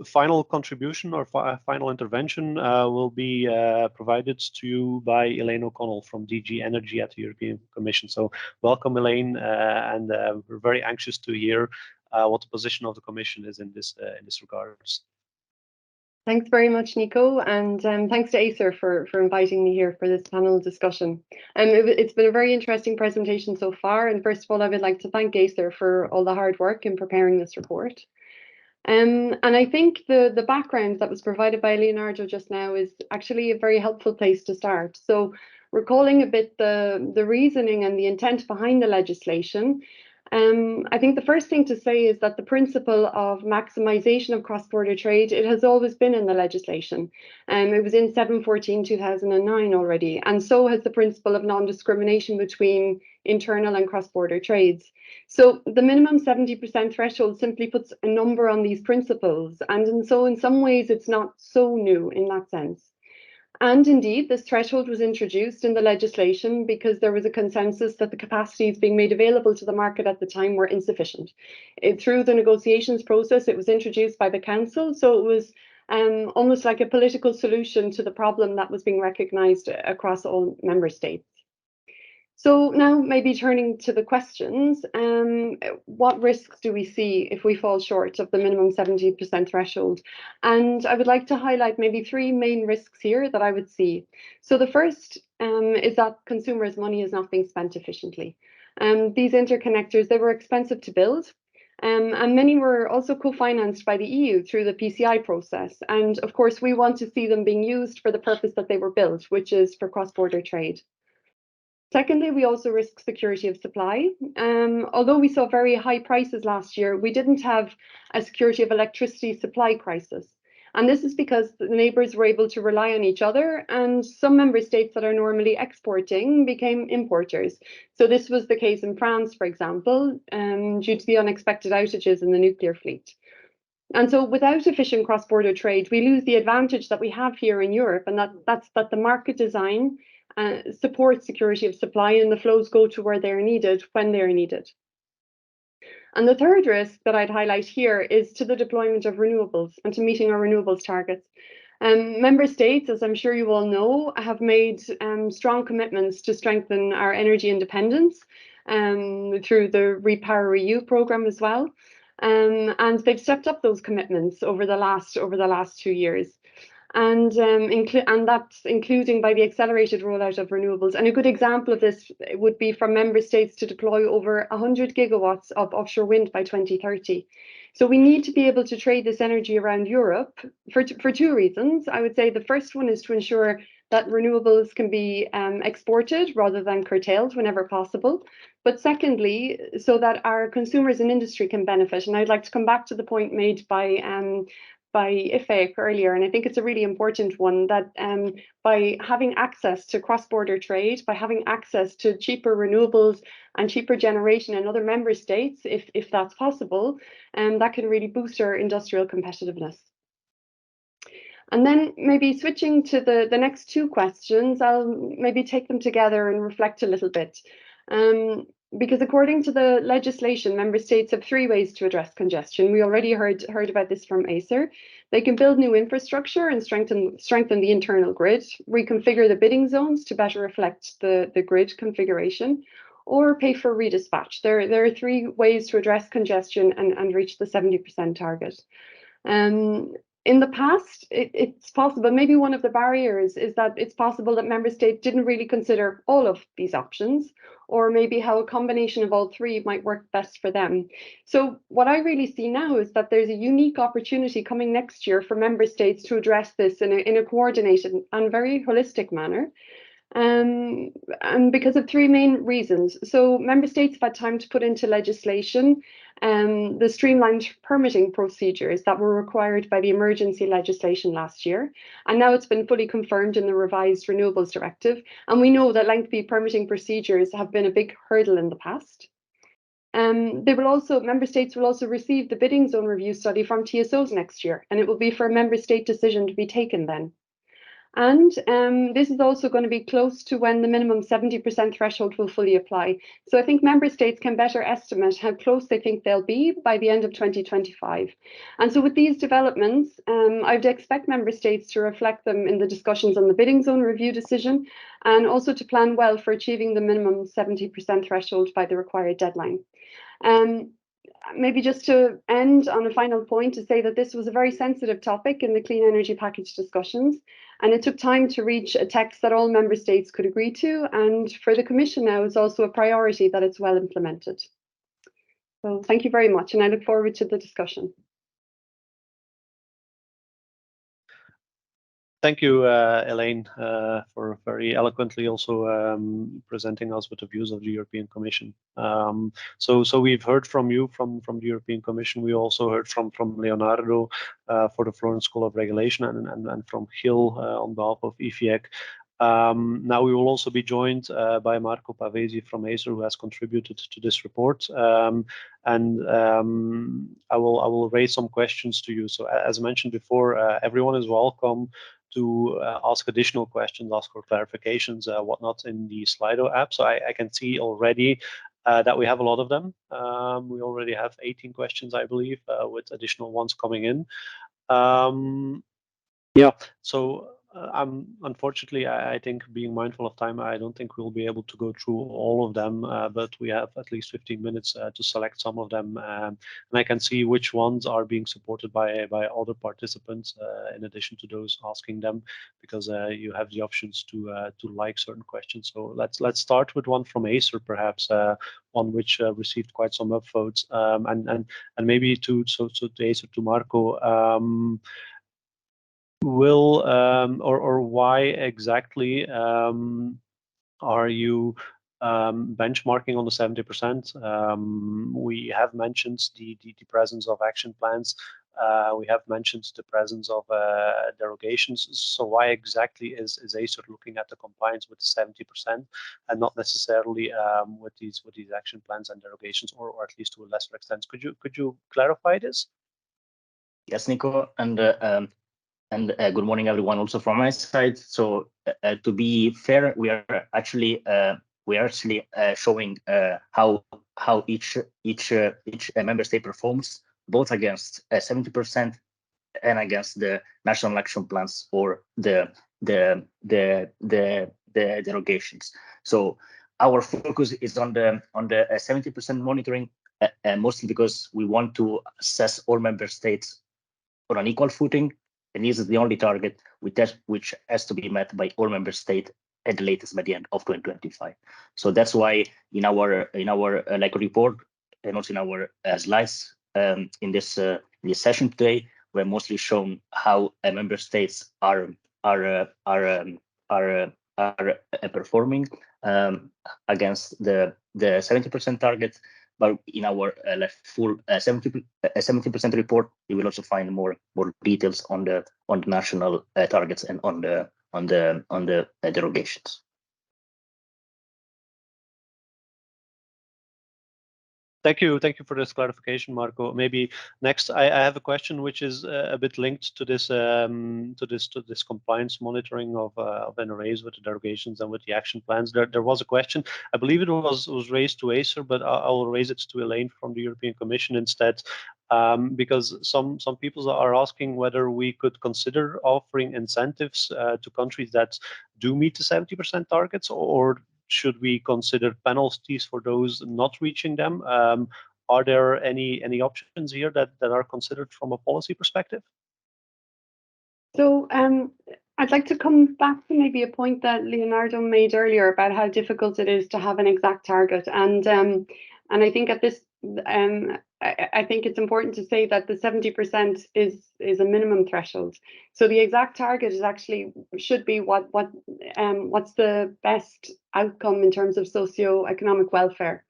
Final contribution or final intervention will be provided to you by Elaine O'Connell from DG Energy at the European Commission. So welcome, Elaine, and we're very anxious to hear what the position of the Commission is in this regards. Thanks very much, Nico, and thanks to ACER for inviting me here for this panel discussion. It's been a very interesting presentation so far, and first of all, I would like to thank ACER for all the hard work in preparing this report. And I think the background that was provided by Leonardo just now is actually a very helpful place to start. So recalling a bit the reasoning and the intent behind the legislation, I think the first thing to say is that the principle of maximization of cross-border trade, it has always been in the legislation. It was in 714/2009 already, and so has the principle of non-discrimination between internal and cross-border trades. So the minimum 70% threshold simply puts a number on these principles, and so in some ways it's not so new in that sense. And indeed, this threshold was introduced in the legislation because there was a consensus that the capacities being made available to the market at the time were insufficient. Through the negotiations process, it was introduced by the Council, so it was almost like a political solution to the problem that was being recognised across all member states. So now maybe turning to the questions, what risks do we see if we fall short of the minimum 70% threshold? And I would like to highlight maybe 3 main risks here that I would see. So the first is that consumers' money is not being spent efficiently. These interconnectors, they were expensive to build, and many were also co-financed by the EU through the PCI process. And of course, we want to see them being used for the purpose that they were built, which is for cross-border trade. Secondly, we also risk security of supply. Although we saw very high prices last year, we didn't have a security of electricity supply crisis. And this is because the neighbours were able to rely on each other, and some member states that are normally exporting became importers. So this was the case in France, for example, due to the unexpected outages in the nuclear fleet. And so without efficient cross-border trade, we lose the advantage that we have here in Europe, and that's that the market design supports security of supply and the flows go to where they're needed when they're needed. And the third risk that I'd highlight here is to the deployment of renewables and to meeting our renewables targets. Member states, as I'm sure you all know, have made strong commitments to strengthen our energy independence through the REPowerEU programme as well. And they've stepped up those commitments over the last 2 years. And that's including by the accelerated rollout of renewables. And a good example of this would be from member states to deploy over 100 gigawatts of offshore wind by 2030. So we need to be able to trade this energy around Europe for 2 reasons. I would say the first one is to ensure that renewables can be exported rather than curtailed whenever possible. But secondly, so that our consumers and industry can benefit. And I'd like to come back to the point made by IFEC earlier, and I think it's a really important one, that by having access to cross-border trade, by having access to cheaper renewables and cheaper generation in other member states, if that's possible, that can really boost our industrial competitiveness. And then maybe switching to the next 2 questions, I'll maybe take them together and reflect a little bit. Because according to the legislation, member states have 3 ways to address congestion. We already heard about this from ACER. They can build new infrastructure and strengthen the internal grid, reconfigure the bidding zones to better reflect the grid configuration, or pay for redispatch. There are 3 ways to address congestion and reach the 70% target. In the past, it's possible, maybe one of the barriers is that it's possible that member states didn't really consider all of these options, or maybe how a combination of all 3 might work best for them. So what I really see now is that there's a unique opportunity coming next year for member states to address this in a coordinated and very holistic manner. And because of 3 main reasons. So member states have had time to put into legislation the streamlined permitting procedures that were required by the emergency legislation last year. And now it's been fully confirmed in the revised Renewables Directive. And we know that lengthy permitting procedures have been a big hurdle in the past. Member states will also receive the bidding zone review study from TSOs next year, and it will be for a member state decision to be taken then. And this is also going to be close to when the minimum 70% threshold will fully apply. So I think member states can better estimate how close they think they'll be by the end of 2025. And so with these developments, I'd expect member states to reflect them in the discussions on the bidding zone review decision, and also to plan well for achieving the minimum 70% threshold by the required deadline. Maybe just to end on a final point, to say that this was a very sensitive topic in the Clean Energy Package discussions, and it took time to reach a text that all member states could agree to, and for the Commission now it's also a priority that it's well implemented. So thank you very much, and I look forward to the discussion. Thank you, Elaine, for very eloquently also presenting us with the views of the European Commission. So we've heard from you from the European Commission. We also heard from Leonardo for the Florence School of Regulation and from Gil on behalf of IFIEC. Now we will also be joined by Marco Pavesi from ACER, who has contributed to this report. I will raise some questions to you. So as mentioned before, everyone is welcome to ask additional questions, ask for clarifications, whatnot in the Slido app. So I can see already that we have a lot of them. We already have 18 questions, I believe, with additional ones coming in. Yeah, so unfortunately, I think being mindful of time, I don't think we'll be able to go through all of them, but we have at least 15 minutes to select some of them, and I can see which ones are being supported by other participants in addition to those asking them, because you have the options to like certain questions. So let's start with one from ACER, perhaps one which received quite some upvotes, and maybe to ACER, to Marco. Will or why exactly are you benchmarking on the 70%? We have mentioned the presence of action plans. We have mentioned the presence of derogations. So why exactly is ACER looking at the compliance with 70% and not necessarily with these action plans and derogations, or at least to a lesser extent? Could you clarify this? Yes, Nico, and good morning, everyone. Also from my side. So to be fair, we are actually showing how each member state performs, both against 70% and against the national action plans or the derogations. So our focus is on the 70% monitoring, mostly because we want to assess all member states on an equal footing, and this is the only target which has to be met by all member states at the latest by the end of 2025. So that's why in our like report and also in our slides in this session today, we're mostly shown how member states are performing against the 70% target. But in our full 70% report, you will also find more details on the national targets and on the derogations. Thank you for this clarification, Marco. Maybe next, I have a question which is a bit linked to this compliance monitoring of NRAs with the derogations and with the action plans. There was a question, I believe it was raised to ACER, but I'll raise it to Elaine from the European Commission instead, because some people are asking whether we could consider offering incentives to countries that do meet the 70% targets, or should we consider penalties for those not reaching them? Are there any options here that are considered from a policy perspective? So I'd like to come back to maybe a point that Leonardo made earlier about how difficult it is to have an exact target, and I think at this I think it's important to say that the 70% is a minimum threshold. So the exact target is actually should be what's the best outcome in terms of socio-economic welfare.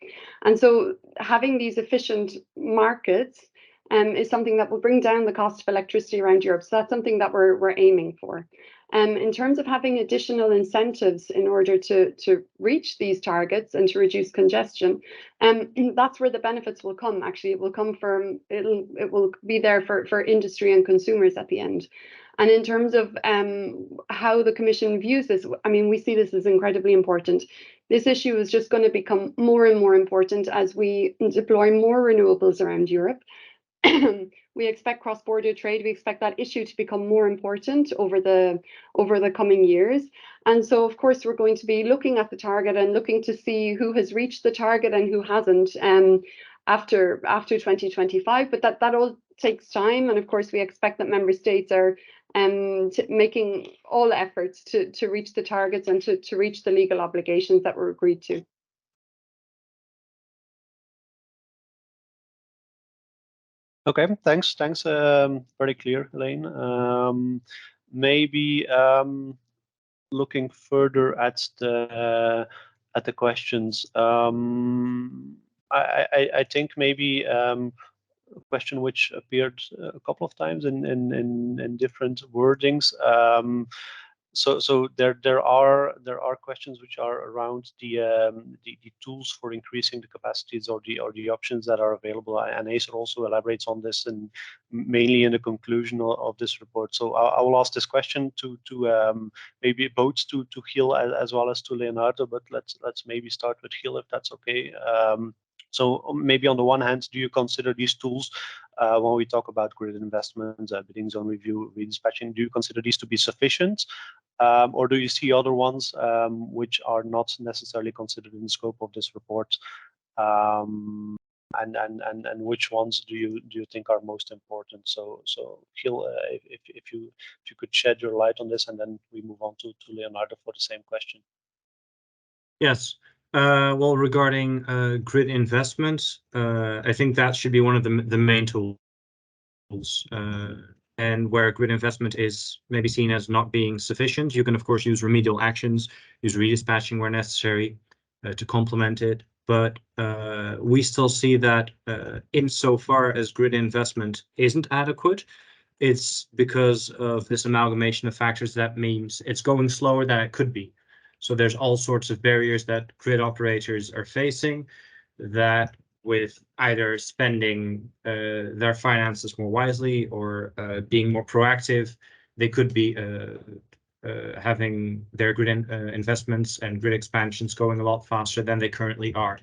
And so having these efficient markets is something that will bring down the cost of electricity around Europe. So that's something that we're aiming for. In terms of having additional incentives in order to reach these targets and to reduce congestion, that's where the benefits will come. Actually, it will come from, it will be there for industry and consumers at the end. And in terms of how the Commission views this, I mean, we see this as incredibly important. This issue is just going to become more and more important as we deploy more renewables around Europe. We expect cross-border trade. We expect that issue to become more important over the coming years. And so, of course, we're going to be looking at the target and looking to see who has reached the target and who hasn't after 2025. But that all takes time. And of course, we expect that member states are making all efforts to reach the targets and to reach the legal obligations that were agreed to. Okay, thanks. Very clear, Elaine. Maybe looking further at the questions. I think maybe a question which appeared a couple of times in different wordings. So there are questions which are around the tools for increasing the capacities or the options that are available, and ACER also elaborates on this and mainly in the conclusion of this report. So I will ask this question to maybe both to Gil as well as to Leonardo, but let's maybe start with Gil if that's okay. So maybe on the one hand, do you consider these tools when we talk about grid investments, bidding zone review, redispatching, do you consider these to be sufficient? Or do you see other ones which are not necessarily considered in the scope of this report? And which ones do you think are most important? So Gil, if you could shed your light on this, and then we move on to Leonardo for the same question. Yes. Well, regarding grid investments, I think that should be one of the main tools. And where grid investment is maybe seen as not being sufficient, you can of course use remedial actions, use redispatching where necessary to complement it. But we still see that insofar as grid investment isn't adequate, it's because of this amalgamation of factors. That means it's going slower than it could be. So there's all sorts of barriers that grid operators are facing that with either spending their finances more wisely or being more proactive, they could be having their grid investments and grid expansions going a lot faster than they currently are.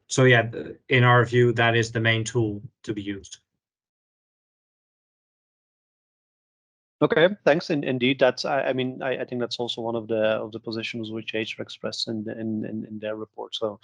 So yeah, in our view, that is the main tool to be used. Okay, thanks. Indeed, that's. I mean, I think that's also one of the positions which ACER expressed in their report. So,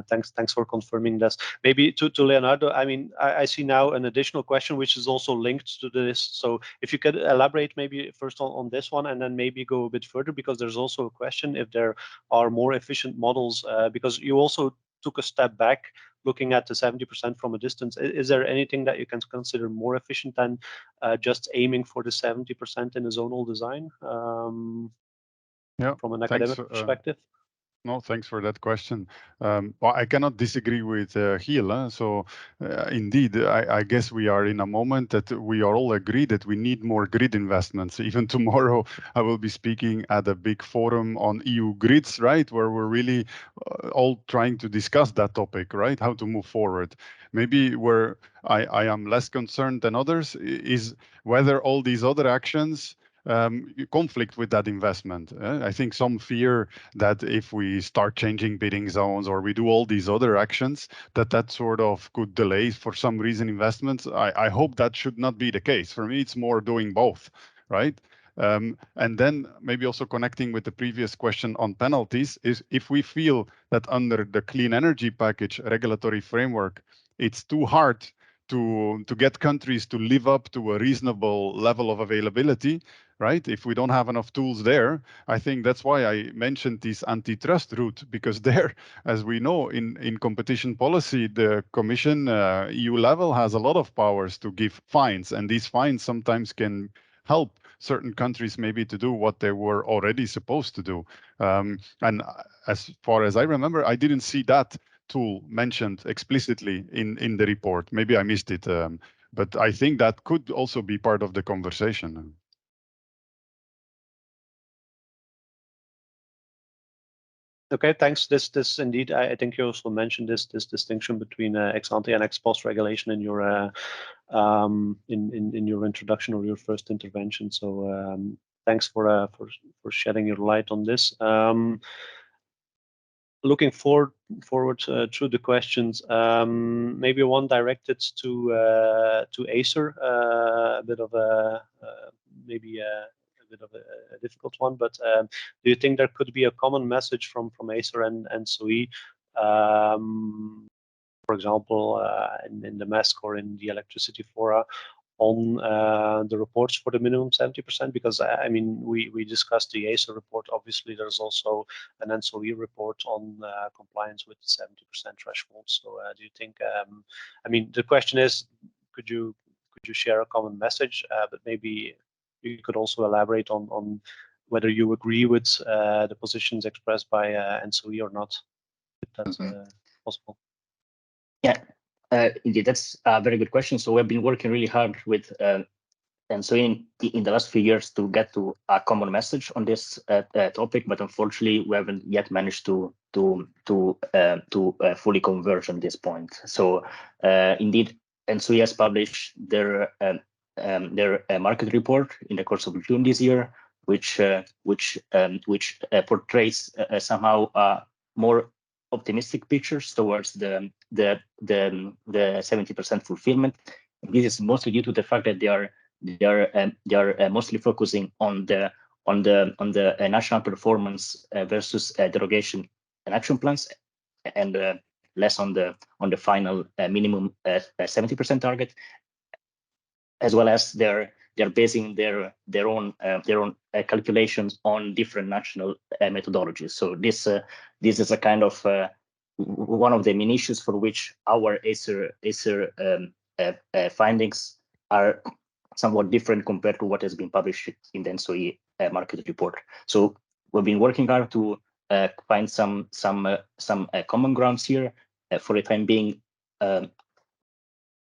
thanks for confirming this. Maybe to Leonardo. I mean, I see now an additional question which is also linked to this. So, if you could elaborate maybe first on this one, and then maybe go a bit further, because there's also a question if there are more efficient models, because you also took a step back looking at the 70% from a distance. Is there anything that you can consider more efficient than just aiming for the 70% in a zonal design from an academic perspective? No, thanks for that question. Well, I cannot disagree with Gil. So indeed, I guess we are in a moment that we are all agreed that we need more grid investments. Even tomorrow, I will be speaking at a big forum on EU grids, right, where we're really all trying to discuss that topic, right, how to move forward. Maybe where I am less concerned than others is whether all these other actions conflict with that investment. I think some fear that if we start changing bidding zones or we do all these other actions, that sort of could delay for some reason investments. I hope that should not be the case. For me, it's more doing both, right? And then maybe also connecting with the previous question on penalties is if we feel that under the clean energy package regulatory framework, it's too hard to get countries to live up to a reasonable level of availability, right? If we don't have enough tools there, I think that's why I mentioned this antitrust route, because there, as we know, in competition policy, the Commission EU level has a lot of powers to give fines, and these fines sometimes can help certain countries maybe to do what they were already supposed to do. And as far as I remember, I didn't see that tool mentioned explicitly in the report. Maybe I missed it, but I think that could also be part of the conversation. Okay, thanks. This indeed, I think you also mentioned this distinction between ex ante and ex post regulation in your in your introduction or your first intervention. So thanks for shedding your light on this. Looking forward through the questions, maybe one directed to ACER, a bit of a maybe a bit of a difficult one, but do you think there could be a common message from ACER and SOE, for example, in the MESC or in the electricity fora, on the reports for the minimum 70%? Because I mean, we discussed the ACER report. Obviously, there's also an NSOE report on compliance with the 70% threshold. So do you think? I mean, the question is, could you share a common message? But maybe you could also elaborate on whether you agree with the positions expressed by NSOE or not, if that's possible. Yeah. Indeed, that's a very good question. So we've been working really hard with and so in the last few years to get to a common message on this topic, but unfortunately we haven't yet managed to fully converge on this point. So indeed, NSOE has published their market report in the course of June this year, which portrays somehow a more optimistic pictures towards the 70% fulfillment. This is mostly due to the fact that they are mostly focusing on the national performance versus derogation and action plans, and less on the final minimum 70% target, as well as they're basing their own calculations on different national methodologies. So this is a kind of one of the main issues for which our ACER findings are somewhat different compared to what has been published in the ENTSO-E market report. So we've been working hard to find some common grounds here. For the time being,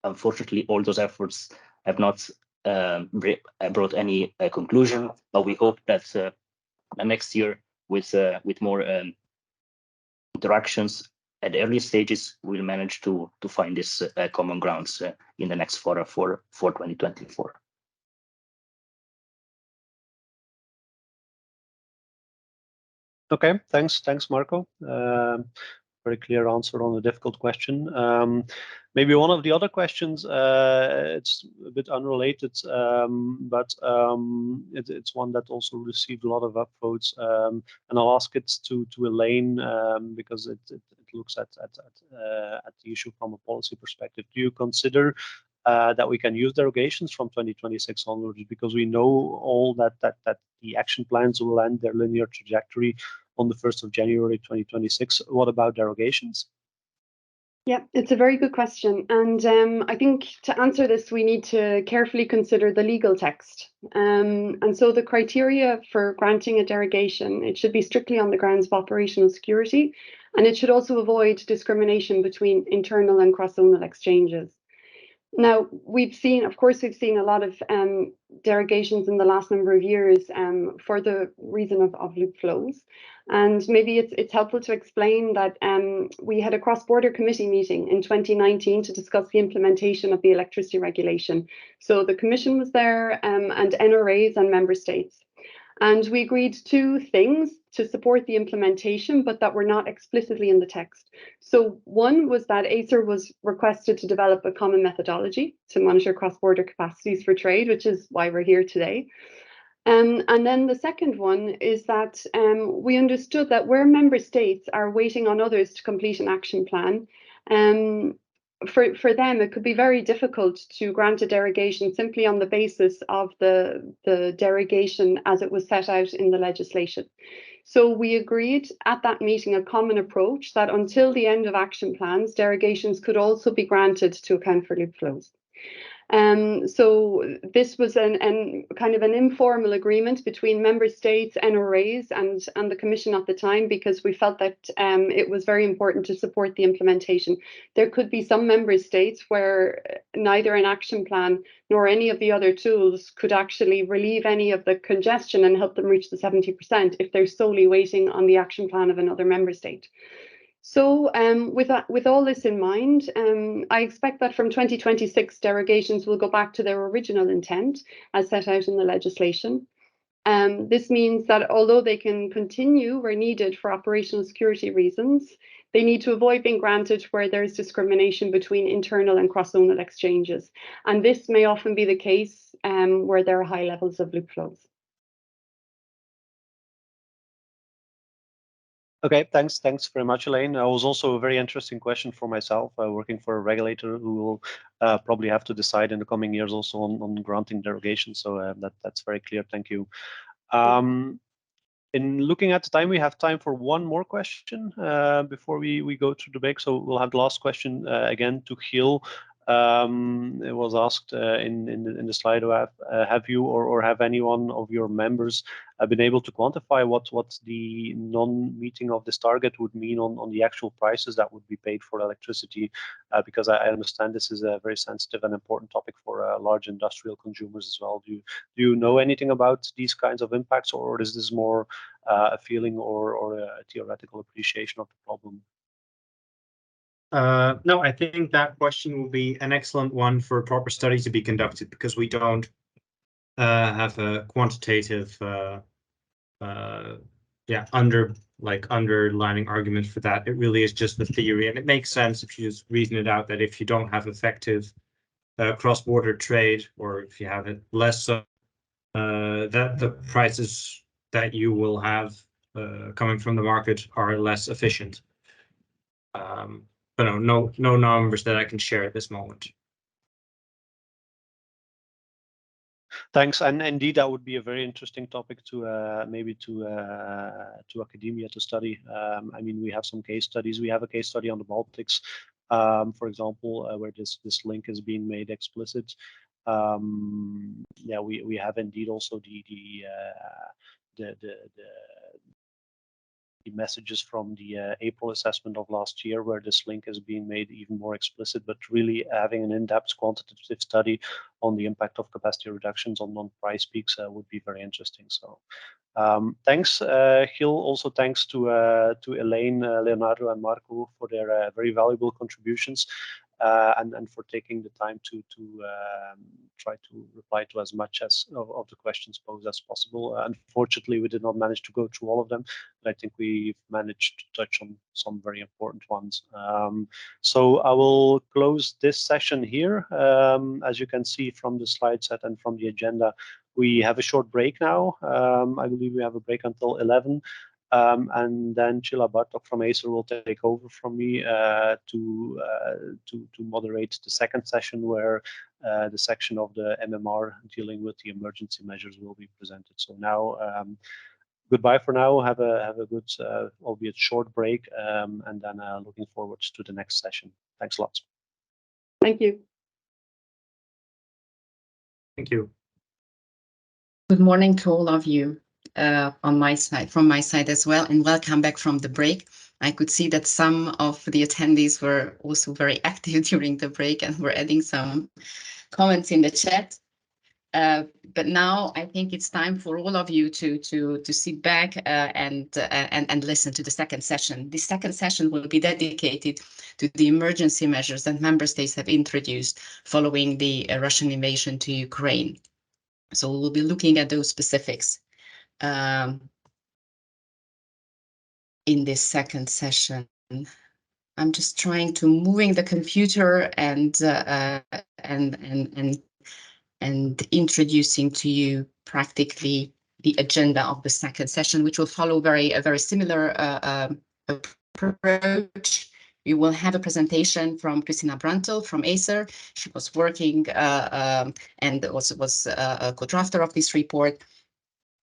unfortunately, all those efforts have not brought any conclusion, but we hope that next year, with more interactions at the early stages, we'll manage to find this common grounds in the next fora for 2024. Okay, thanks, Marco. Very clear answer on a difficult question. Maybe one of the other questions, it's a bit unrelated, but it's one that also received a lot of upvotes, and I'll ask it to Elaine because it looks at the issue from a policy perspective. Do you consider that we can use derogations from 2026 onwards, because we know all that the action plans will end their linear trajectory on the 1st of January 2026. What about derogations? Yeah, it's a very good question. And I think to answer this, we need to carefully consider the legal text. And so the criteria for granting a derogation, it should be strictly on the grounds of operational security, and it should also avoid discrimination between internal and cross-zonal exchanges. Now, we've seen a lot of derogations in the last number of years for the reason of loop flows. And maybe it's helpful to explain that we had a cross-border committee meeting in 2019 to discuss the implementation of the electricity regulation. So the Commission was there and NRAs and member states. And we agreed two things to support the implementation, but that were not explicitly in the text. So one was that ACER was requested to develop a common methodology to monitor cross-border capacities for trade, which is why we're here today. And then the second one is that we understood that where member states are waiting on others to complete an action plan, for them, it could be very difficult to grant a derogation simply on the basis of the derogation as it was set out in the legislation. So we agreed at that meeting a common approach that until the end of action plans, derogations could also be granted to account for loop flows. So this was an kind of an informal agreement between member states, NRAs, and the Commission at the time, because we felt that it was very important to support the implementation. There could be some member states where neither an action plan nor any of the other tools could actually relieve any of the congestion and help them reach the 70% if they're solely waiting on the action plan of another member state. So with all this in mind, I expect that from 2026, derogations will go back to their original intent as set out in the legislation. This means that although they can continue where needed for operational security reasons, they need to avoid being granted where there is discrimination between internal and cross-zonal exchanges. And this may often be the case where there are high levels of loop flows. Okay, thanks very much, Elaine. That was also a very interesting question for myself, working for a regulator who will probably have to decide in the coming years also on granting derogations. So that's very clear. Thank you. In looking at the time, we have time for one more question before we go to the break. So we'll have the last question again to Giel. It was asked in the slide, have you or have anyone of your members been able to quantify what the non-meeting of this target would mean on the actual prices that would be paid for electricity? Because I understand this is a very sensitive and important topic for large industrial consumers as well. Do you know anything about these kinds of impacts, or is this more a feeling or a theoretical appreciation of the problem? No, I think that question will be an excellent one for a proper study to be conducted, because we don't have a quantitative like underlining argument for that. It really is just the theory, and it makes sense if you just reason it out that if you don't have effective cross-border trade, or if you have it less so, that the prices that you will have coming from the market are less efficient. But no numbers that I can share at this moment. Thanks, and indeed that would be a very interesting topic to maybe to academia to study. I mean, we have some case studies. We have a case study on the Baltics, for example, where this link is being made explicit. Yeah, we have indeed also the messages from the April assessment of last year, where this link is being made even more explicit, but really having an in-depth quantitative study on the impact of capacity reductions on non-price peaks would be very interesting. So thanks, Gil. Also thanks to Elaine, Leonardo, and Marco for their very valuable contributions. And for taking the time to try to reply to as much of the questions posed as possible. Unfortunately, we did not manage to go through all of them, but I think we've managed to touch on some very important ones. So I will close this session here. As you can see from the slide set and from the agenda, we have a short break now. I believe we have a break until 11. And then Chila Bartok from ACER will take over from me to moderate the second session, where the section of the MMR dealing with the emergency measures will be presented. So now, goodbye for now. Have a good, albeit short break, and then looking forward to the next session. Thanks a lot. Thank you. Thank you. Good morning to all of you. On my side, from my side as well, and welcome back from the break. I could see that some of the attendees were also very active during the break and were adding some comments in the chat. But now I think it's time for all of you to sit back and listen to the second session. The second session will be dedicated to the emergency measures that member states have introduced following the Russian invasion to Ukraine. So we'll be looking at those specifics in this second session. I'm just trying to moving the computer and introducing to you practically the agenda of the second session, which will follow a very similar approach. We will have a presentation from Christina Brantel from ACER. She was working and was a co-drafter of this report.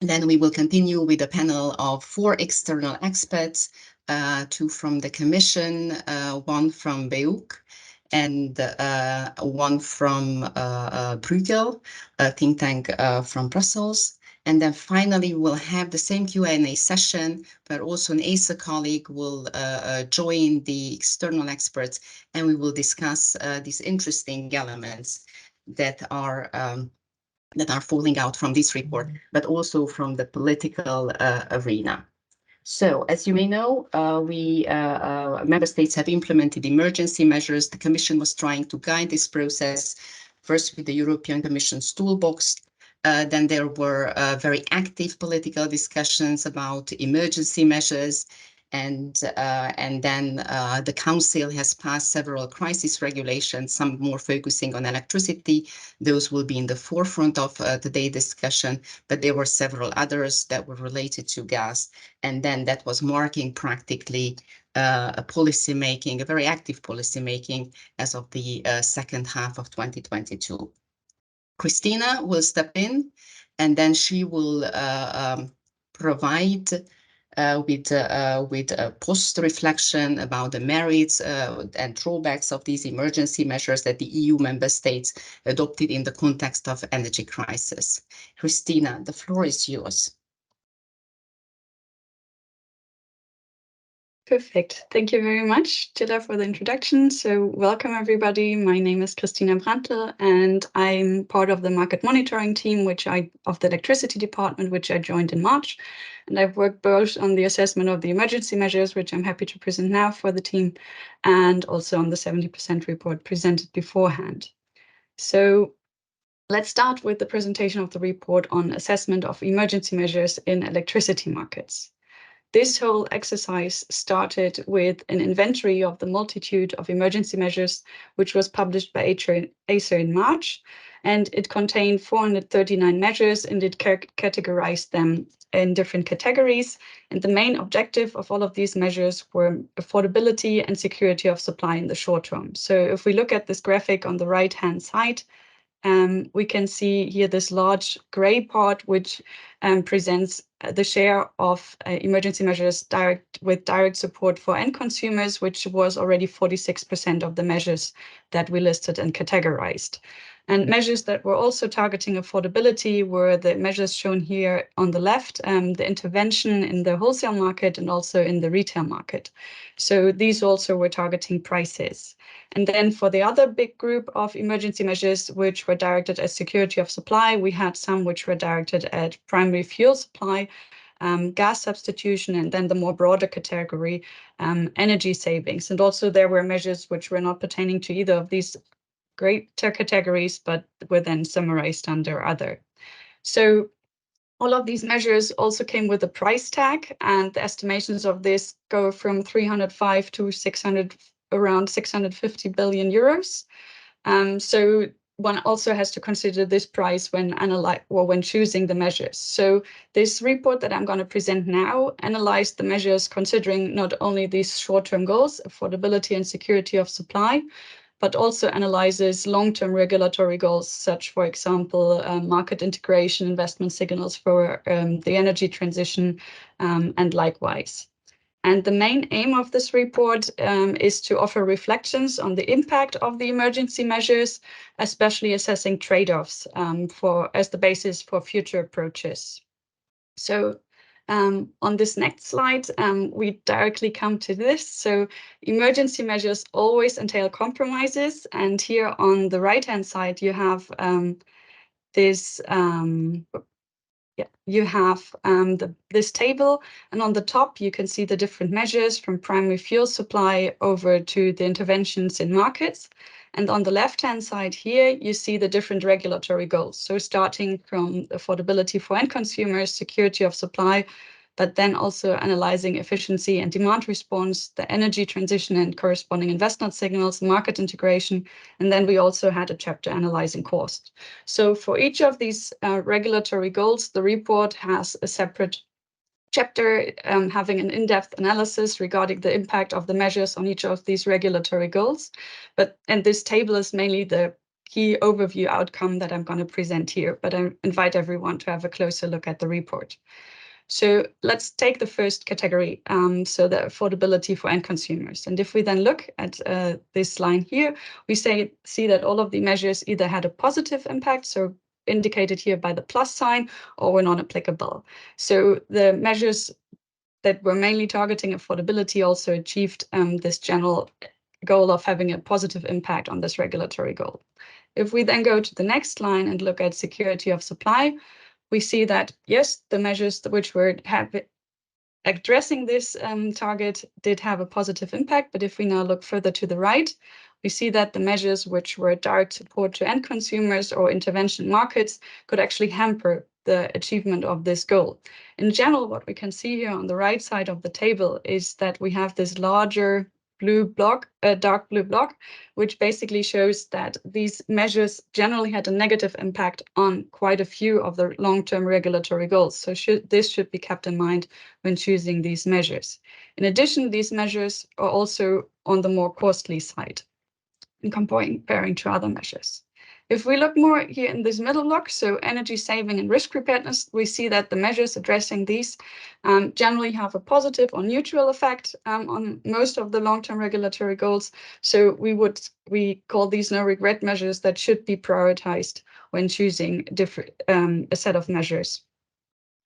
Then we will continue with a panel of 4 external experts, 2 from the Commission, 1 from BEUC, and 1 from Bruegel, a think tank from Brussels. And then finally, we'll have the same Q&A session, but also an ACER colleague will join the external experts, and we will discuss these interesting elements that are falling out from this report, but also from the political arena. So, as you may know, member states have implemented emergency measures. The Commission was trying to guide this process, first with the European Commission's toolbox. Then there were very active political discussions about emergency measures. And then the Council has passed several crisis regulations, some more focusing on electricity. Those will be in the forefront of today's discussion, but there were several others that were related to gas. And then that was marking practically a policy making, a very active policy making as of the second half of 2022. Christina will step in, and then she will provide with a post-reflection about the merits and drawbacks of these emergency measures that the EU member states adopted in the context of energy crisis. Christina, the floor is yours. Perfect. Thank you very much, Jilla, for the introduction. So welcome, everybody. My name is Christina Brantel, and I'm part of the market monitoring team, of the electricity department, which I joined in March. And I've worked both on the assessment of the emergency measures, which I'm happy to present now for the team, and also on the 70% report presented beforehand. So let's start with the presentation of the report on assessment of emergency measures in electricity markets. this whole exercise started with an inventory of the multitude of emergency measures, which was published by ACER in March. And it contained 439 measures, and it categorized them in different categories. And the main objective of all of these measures were affordability and security of supply in the short term. So if we look at this graphic on the right-hand side, we can see here this large gray part, which presents the share of emergency measures with direct support for end consumers, which was already 46% of the measures that we listed and categorized. And measures that were also targeting affordability were the measures shown here on the left, the intervention in the wholesale market and also in the retail market. So these also were targeting prices. And then for the other big group of emergency measures, which were directed at security of supply, we had some which were directed at primary fuel supply, gas substitution, and then the more broader category, energy savings. And also there were measures which were not pertaining to either of these greater categories, but were then summarized under other. So all of these measures also came with a price tag, and the estimations of this go from 305 to around 650 billion euros. So one also has to consider this price when choosing the measures. So this report that I'm going to present now analyzed the measures considering not only these short-term goals, affordability and security of supply, but also analyzes long-term regulatory goals, such, for example, market integration, investment signals for the energy transition, and likewise. And the main aim of this report is to offer reflections on the impact of the emergency measures, especially assessing trade-offs as the basis for future approaches. So on this next slide, we directly come to this. So emergency measures always entail compromises. And here on the right-hand side, you have this this table, and on the top you can see the different measures from primary fuel supply over to the interventions in markets. And on the left-hand side here, you see the different regulatory goals. So starting from affordability for end consumers, security of supply, but then also analyzing efficiency and demand response, the energy transition and corresponding investment signals, market integration, and then we also had a chapter analyzing cost. So for each of these regulatory goals, the report has a separate chapter having an in-depth analysis regarding the impact of the measures on each of these regulatory goals. And this table is mainly the key overview outcome that I'm going to present here, but I invite everyone to have a closer look at the report. So let's take the first category, so the affordability for end consumers. And if we then look at this line here, we see that all of the measures either had a positive impact, so indicated here by the plus sign, or were non-applicable. So the measures that were mainly targeting affordability also achieved this general goal of having a positive impact on this regulatory goal. If we then go to the next line and look at security of supply, we see that, yes, the measures which were addressing this target did have a positive impact. But if we now look further to the right, we see that the measures which were direct support to end consumers or intervention markets could actually hamper the achievement of this goal. In general, what we can see here on the right side of the table is that we have this larger blue block, dark blue block, which basically shows that these measures generally had a negative impact on quite a few of the long-term regulatory goals. So this should be kept in mind when choosing these measures. In addition, these measures are also on the more costly side in comparing to other measures. If we look more here in this middle block, so energy saving and risk preparedness, we see that the measures addressing these generally have a positive or neutral effect on most of the long-term regulatory goals. So we call these no regret measures that should be prioritized when choosing a set of measures.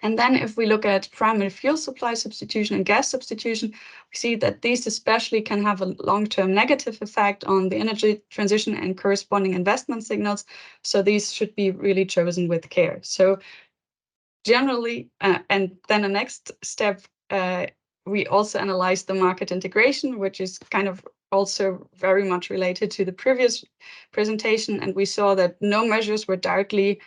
And then if we look at primary fuel supply substitution and gas substitution, we see that these especially can have a long-term negative effect on the energy transition and corresponding investment signals. So these should be really chosen with care. So generally, and then the next step, we also analyze the market integration, which is kind of also very much related to the previous presentation. And we saw that no measures were directly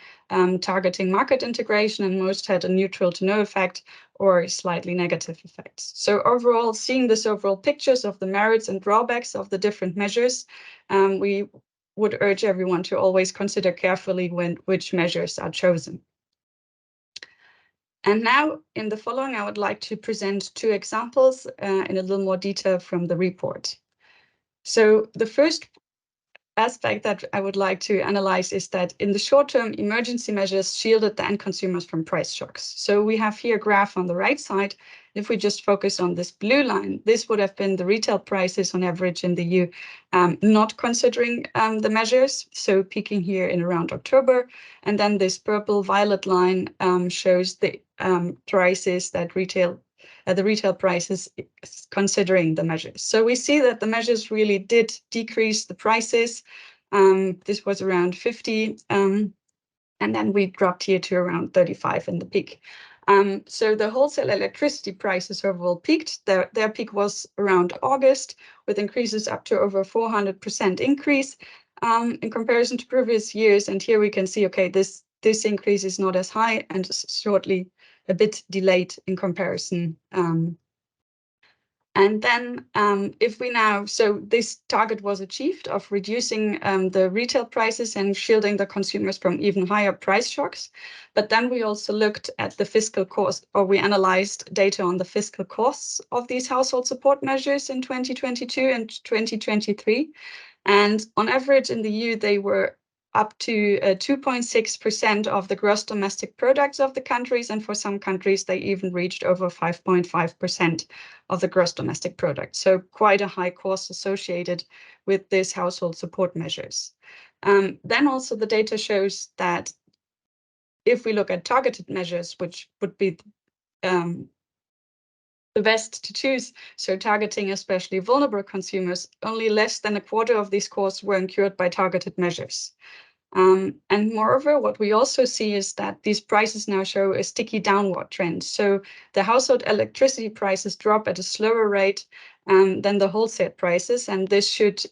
targeting market integration, and most had a neutral to no effect or slightly negative effects. So overall, seeing this overall pictures of the merits and drawbacks of the different measures, we would urge everyone to always consider carefully which measures are chosen. And now, in the following, I would like to present 2 examples in a little more detail from the report. So the first aspect that I would like to analyze is that in the short term, emergency measures shielded the end consumers from price shocks. So we have here a graph on the right side. If we just focus on this blue line, this would have been the retail prices on average in the EU, not considering the measures, so peaking here in around October. And then this purple violet line shows the prices that the retail prices considering the measures. So we see that the measures really did decrease the prices. This was around 50, and then we dropped here to around 35 in the peak. So the wholesale electricity prices overall peaked. Their peak was around August, with increases up to over 400% increase in comparison to previous years. And here we can see, okay, this increase is not as high and shortly a bit delayed in comparison. And then if we now, so this target was achieved of reducing the retail prices and shielding the consumers from even higher price shocks. But then we also looked at the fiscal cost, or we analyzed data on the fiscal costs of these household support measures in 2022 and 2023. And on average in the EU, they were up to 2.6% of the gross domestic products of the countries, and for some countries they even reached over 5.5% of the gross domestic product. So quite a high cost associated with these household support measures. Then also the data shows that if we look at targeted measures, which would be the best to choose, so targeting especially vulnerable consumers, only less than a quarter of these costs were incurred by targeted measures. And moreover, what we also see is that these prices now show a sticky downward trend. So the household electricity prices drop at a slower rate than the wholesale prices, and this should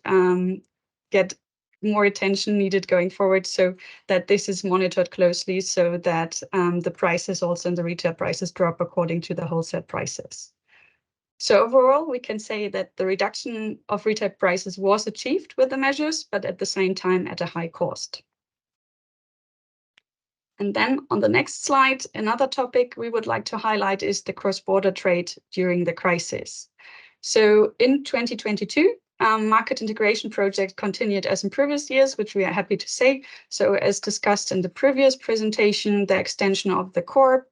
get more attention needed going forward, so that this is monitored closely, so that the prices also in the retail prices drop according to the wholesale prices. So overall, we can say that the reduction of retail prices was achieved with the measures, but at the same time at a high cost. And then on the next slide, another topic we would like to highlight is the cross-border trade during the crisis. So in 2022, market integration project continued as in previous years, which we are happy to say. So as discussed in the previous presentation, the extension of the core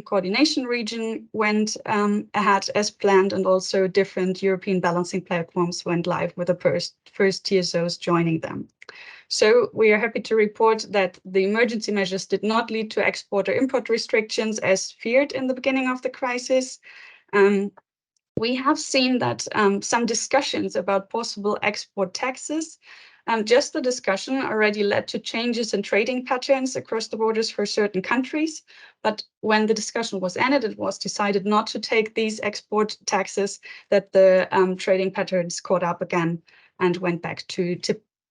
coordination region went ahead as planned, and also different European balancing platforms went live with the first TSOs joining them. So we are happy to report that the emergency measures did not lead to export or import restrictions as feared in the beginning of the crisis. We have seen that some discussions about possible export taxes, just the discussion already led to changes in trading patterns across the borders for certain countries. But when the discussion was ended, it was decided not to take these export taxes, that the trading patterns caught up again and went back to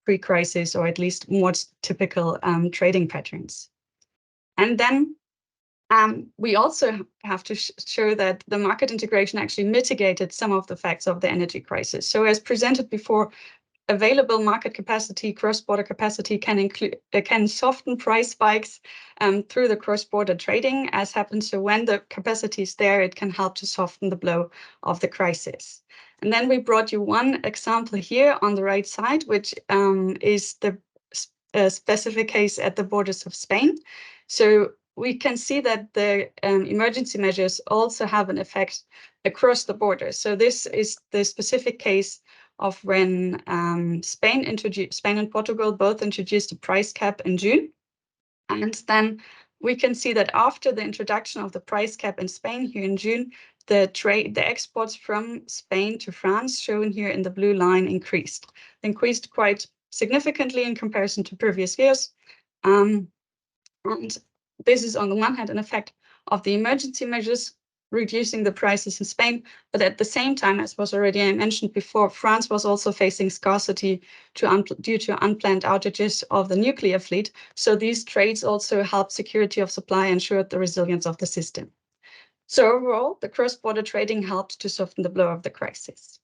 pre-crisis, or at least more typical trading patterns. And then we also have to show that the market integration actually mitigated some of the effects of the energy crisis. So as presented before, available market capacity, cross-border capacity can soften price spikes through the cross-border trading, as happens. So when the capacity is there, it can help to soften the blow of the crisis. And then we brought you one example here on the right side, which is the specific case at the borders of Spain. So we can see that the emergency measures also have an effect across the borders. So this is the specific case of when Spain and Portugal both introduced a price cap in June. And then we can see that after the introduction of the price cap in Spain here in June, the exports from Spain to France, shown here in the blue line, increased quite significantly in comparison to previous years. And this is on the one hand an effect of the emergency measures reducing the prices in Spain, but at the same time, as was already mentioned before, France was also facing scarcity due to unplanned outages of the nuclear fleet. So these trades also helped security of supply, ensured the resilience of the system. So overall, the cross-border trading helped to soften the blow of the crisis.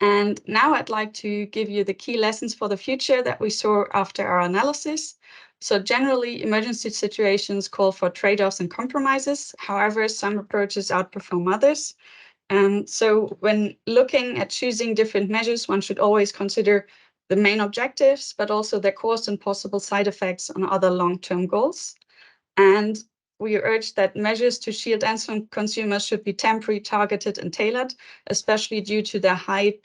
And now I'd like to give you the key lessons for the future that we saw after our analysis. So generally, emergency situations call for trade-offs and compromises. However, some approaches outperform others. So when looking at choosing different measures, one should always consider the main objectives, but also their cost and possible side effects on other long-term goals. And we urge that measures to shield end consumers should be temporary, targeted, and tailored, especially due to their high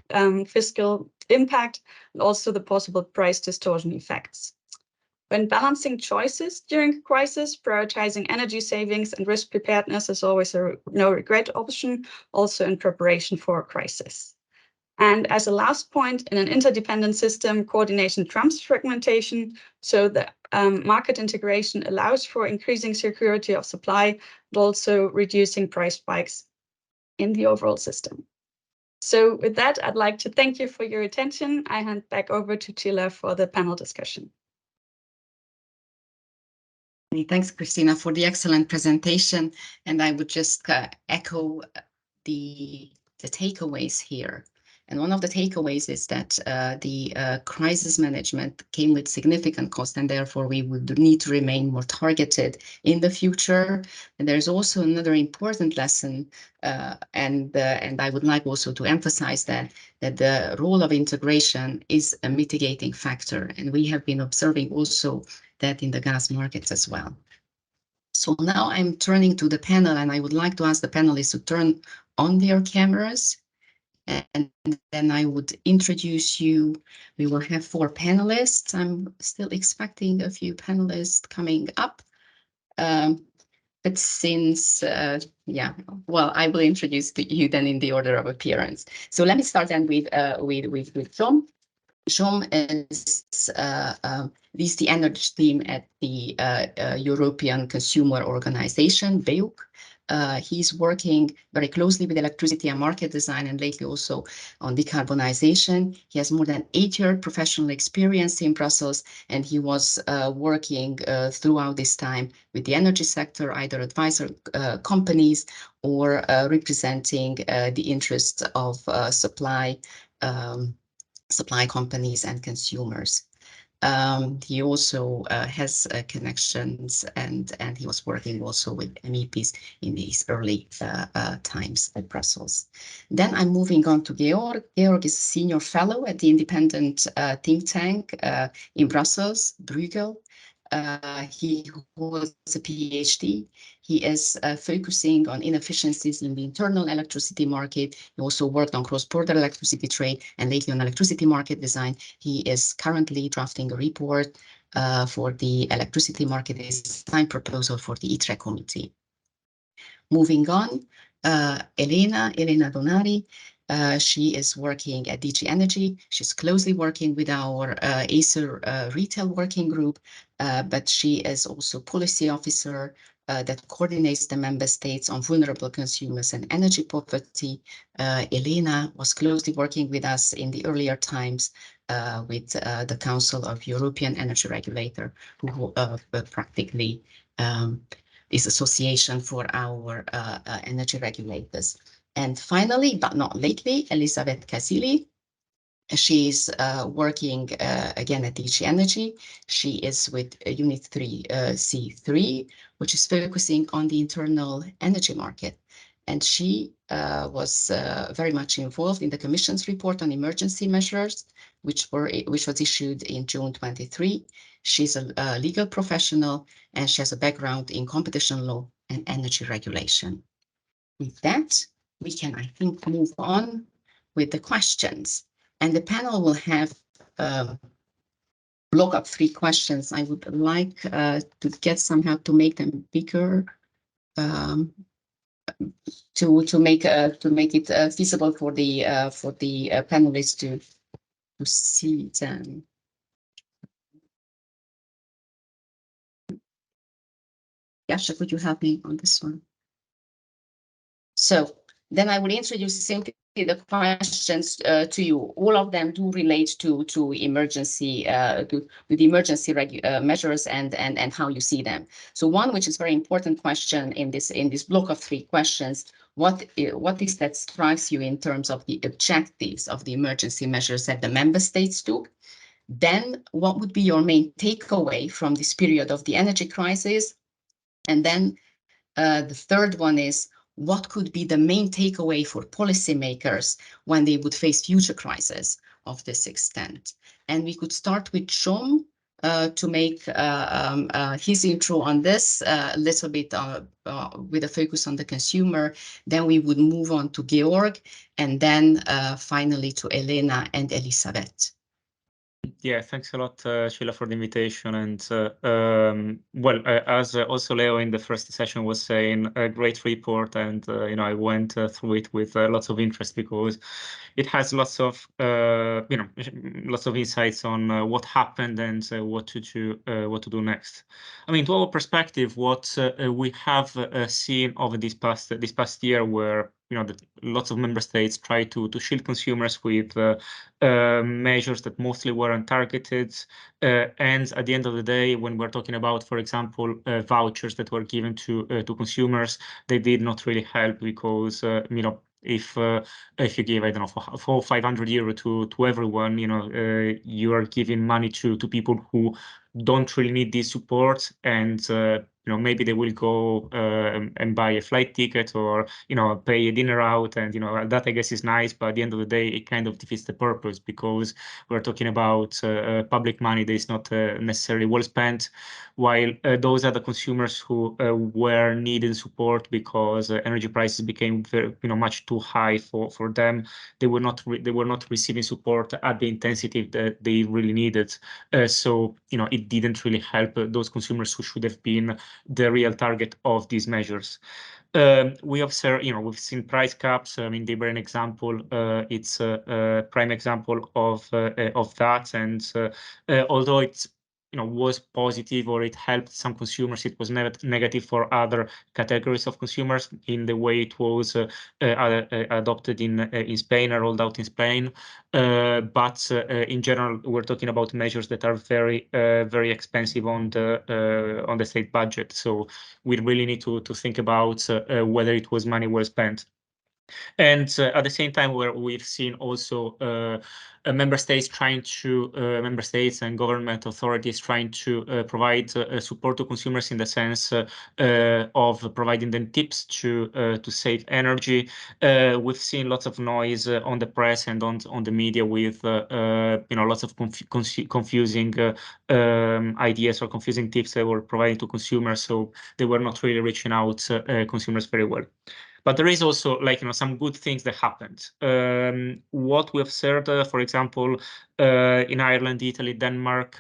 fiscal impact and also the possible price distortion effects. When balancing choices during a crisis, prioritizing energy savings and risk preparedness is always a no-regret option, also in preparation for a crisis. And as a last point, in an interdependent system, coordination trumps fragmentation. So the market integration allows for increasing security of supply and also reducing price spikes in the overall system. So with that, I'd like to thank you for your attention. I hand back over to Chila for the panel discussion. Thanks, Christina, for the excellent presentation. And I would just echo the takeaways here. And one of the takeaways is that the crisis management came with significant cost, and therefore we would need to remain more targeted in the future. And there's also another important lesson, and I would like also to emphasize that the role of integration is a mitigating factor, and we have been observing also that in the gas markets as well. So now I'm turning to the panel, and I would like to ask the panelists to turn on their cameras, and then I would introduce you. We will have 4 panelists. I'm still expecting a few panelists coming up. But since, yeah, well, I will introduce you then in the order of appearance. So let me start then with John. Jean leads the energy team at the European Consumer Organization, BEUC. He's working very closely with electricity and market design, and lately also on decarbonization. He has more than 8-year professional experience in Brussels, and he was working throughout this time with the energy sector, either advisor companies or representing the interests of supply companies and consumers. He also has connections, and he was working also with MEPs in these early times at Brussels. Then I'm moving on to Georg. Georg is a senior fellow at the independent think tank in Brussels, Bruegel. He holds a PhD. He is focusing on inefficiencies in the internal electricity market. He also worked on cross-border electricity trade and lately on electricity market design. He is currently drafting a report for the electricity market design proposal for the ITRE committee. Moving on, Elena Donari. She is working at DG Energy. She's closely working with our ACER retail working group, but she is also policy officer that coordinates the member states on vulnerable consumers and energy poverty. Elena was closely working with us in the earlier times with the Council of European Energy Regulator, who practically is association for our energy regulators. And finally, but not lately, Elisabeth Casili. She's working again at DG Energy. She is with Unit 3C3, which is focusing on the internal energy market. And she was very much involved in the Commission's report on emergency measures, which was issued in June 23. She's a legal professional, and she has a background in competition law and energy regulation. With that, we can, I think, move on with the questions. And the panel will have block up 3 questions. I would like to get somehow to make them bigger, to make it feasible for the panelists to see them. Yasha, could you help me on this one? So then I will introduce simply the questions to you. All of them do relate to emergency with emergency measures and how you see them. So one, which is very important question in this block of 3 questions, what is that strikes you in terms of the objectives of the emergency measures that the member states took? Then what would be your main takeaway from this period of the energy crisis? And then the third one is, what could be the main takeaway for policymakers when they would face future crises of this extent? And we could start with Shom to make his intro on this, a little bit with a focus on the consumer. Then we would move on to Georg, and then finally to Elena and Elisabeth. Yeah, thanks a lot, Sheila, for the invitation. And well, as also Leo in the first session was saying, a great report, and I went through it with lots of interest because it has lots of lots of insights on what happened and what to do next. I mean, to our perspective, what we have seen over this past year, where that lots of member states try to shield consumers with measures that mostly weren't targeted, and at the end of the day, when we're talking about, for example, vouchers that were given to consumers, they did not really help, because if you give, I don't know, for 500 euro to everyone, you are giving money to people who don't really need this support, and maybe they will go and buy a flight ticket, or pay a dinner out, and that, I guess, is nice, but at the end of the day, it kind of defeats the purpose, because we're talking about public money that is not necessarily well spent, while those are the consumers who were needing support because energy prices became very, much too high for them. They were not receiving support at the intensity that they really needed. So it didn't really help those consumers who should have been the real target of these measures. We observe, we've seen price caps. I mean, they were an example. It's a prime example of that. And although it's was positive, or it helped some consumers, it was negative for other categories of consumers in the way it was adopted in Spain, or rolled out in Spain. But in general, we're talking about measures that are very very expensive on the state budget. So we really need to think about whether it was money well spent. And at the same time, where we've seen also member states and government authorities trying to provide support to consumers, in the sense of providing them tips to save energy. We've seen lots of noise on the press and on the media with lots of confusing ideas or confusing tips that were provided to consumers, so they were not really reaching out consumers very well. But there is also, some good things that happened. What we observed, for example, in Ireland, Italy, Denmark,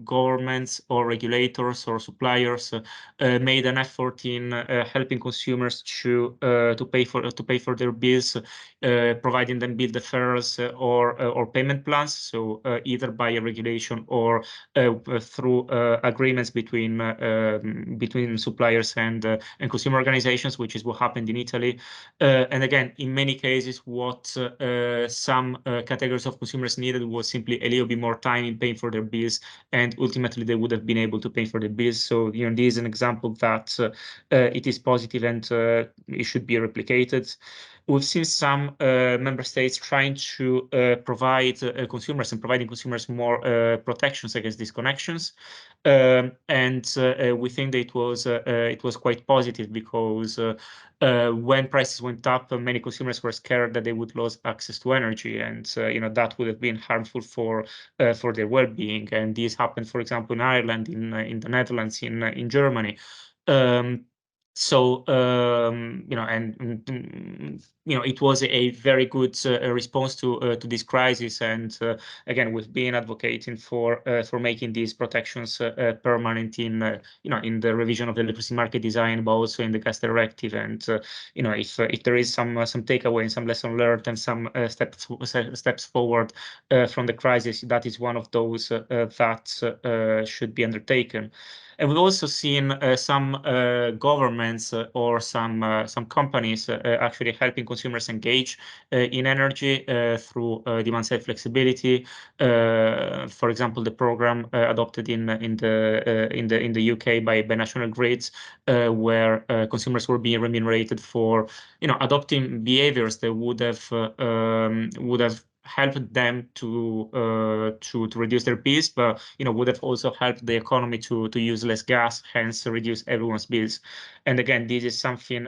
governments or regulators or suppliers made an effort in helping consumers to pay for their bills, providing them bill deferrals or payment plans. So either by a regulation or through agreements between suppliers and consumer organizations, which is what happened in Italy. And again, in many cases, what some categories of consumers needed was simply a little bit more time in paying for their bills, and ultimately they would have been able to pay for their bills. So this is an example that it is positive, and it should be replicated. We've seen some member states trying to provide consumers and providing consumers more protections against disconnections, and we think that it was quite positive, because when prices went up, many consumers were scared that they would lose access to energy, and that would have been harmful for their well-being. And this happened, for example, in Ireland, in the Netherlands, in Germany. So it was a very good response to this crisis, and again, we've been advocating for making these protections permanent in in the revision of the electricity market design, but also in the gas directive. And if there is some takeaway and some lesson learned and some steps forward from the crisis, that is one of those that should be undertaken. And we've also seen some governments or some companies actually helping consumers engage in energy through demand-side flexibility. For example, the program adopted in the UK by national grids, where consumers were being remunerated for adopting behaviors that would have helped them to reduce their bills, but would have also helped the economy to use less gas, hence reduce everyone's bills. And again, this is something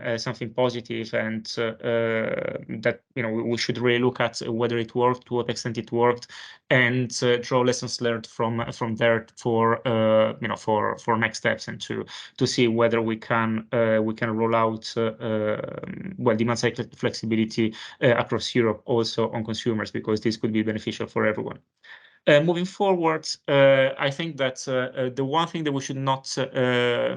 positive, and that we should really look at whether it worked, to what extent it worked, and draw lessons learned from there for next steps, and to see whether we can roll out demand side flexibility across Europe also on consumers, because this could be beneficial for everyone. Moving forward, I think that the one thing that we should not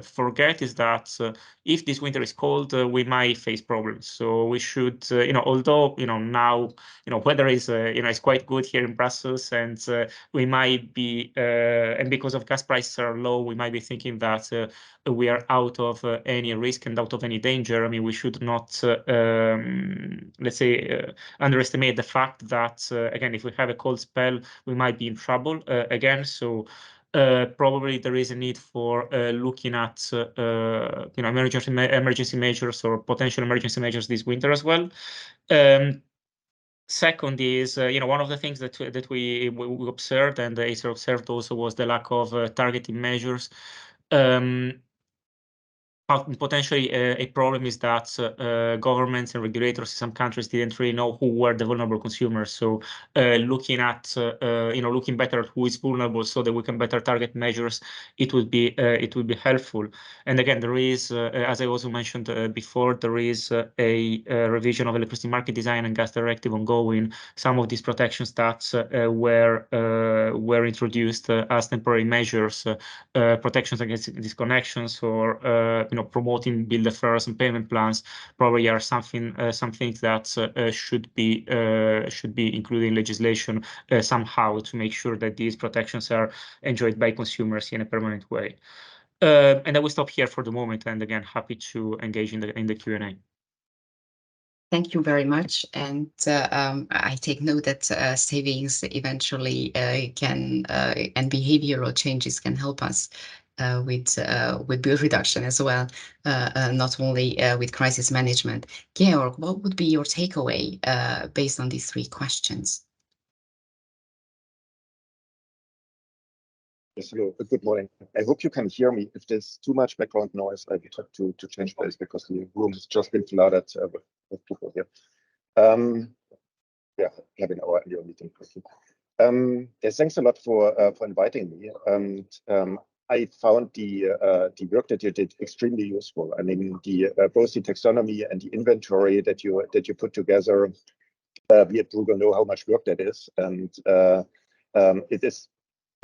forget is that if this winter is cold, we might face problems. So we should, although now weather is is quite good here in Brussels, and we might be, and because of gas prices are low, we might be thinking that we are out of any risk and out of any danger. I mean, we should not, let's say, underestimate the fact that again, if we have a cold spell, we might be in trouble again. So probably there is a need for looking at emergency measures or potential emergency measures this winter as well. Second is, one of the things that we observed, and the ACER observed also, was the lack of targeting measures. Potentially a problem is that governments and regulators in some countries didn't really know who were the vulnerable consumers. So looking at looking better at who is vulnerable so that we can better target measures, it would be helpful. And again, there is, as I also mentioned before, there is a revision of electricity market design and gas directive ongoing. Some of these protections that were introduced as temporary measures, protections against disconnections, or promoting bill deferrals and payment plans, probably are some things that should be included in legislation somehow, to make sure that these protections are enjoyed by consumers in a permanent way. And I will stop here for the moment, and again, happy to engage in the Q&A. Thank you very much, and I take note that savings eventually can and behavioral changes can help us with bill reduction as well, not only with crisis management. Georg, what would be your takeaway based on these three questions? Yes, hello. Good morning. I hope you can hear me. If there's too much background noise, I would have to change place, because the room has just been flooded with people here. Yeah, having our annual meeting. Yeah, thanks a lot for inviting me. And I found the work that you did extremely useful. I mean, both the taxonomy and the inventory that you put together. We at Bruegel know how much work that is, and it is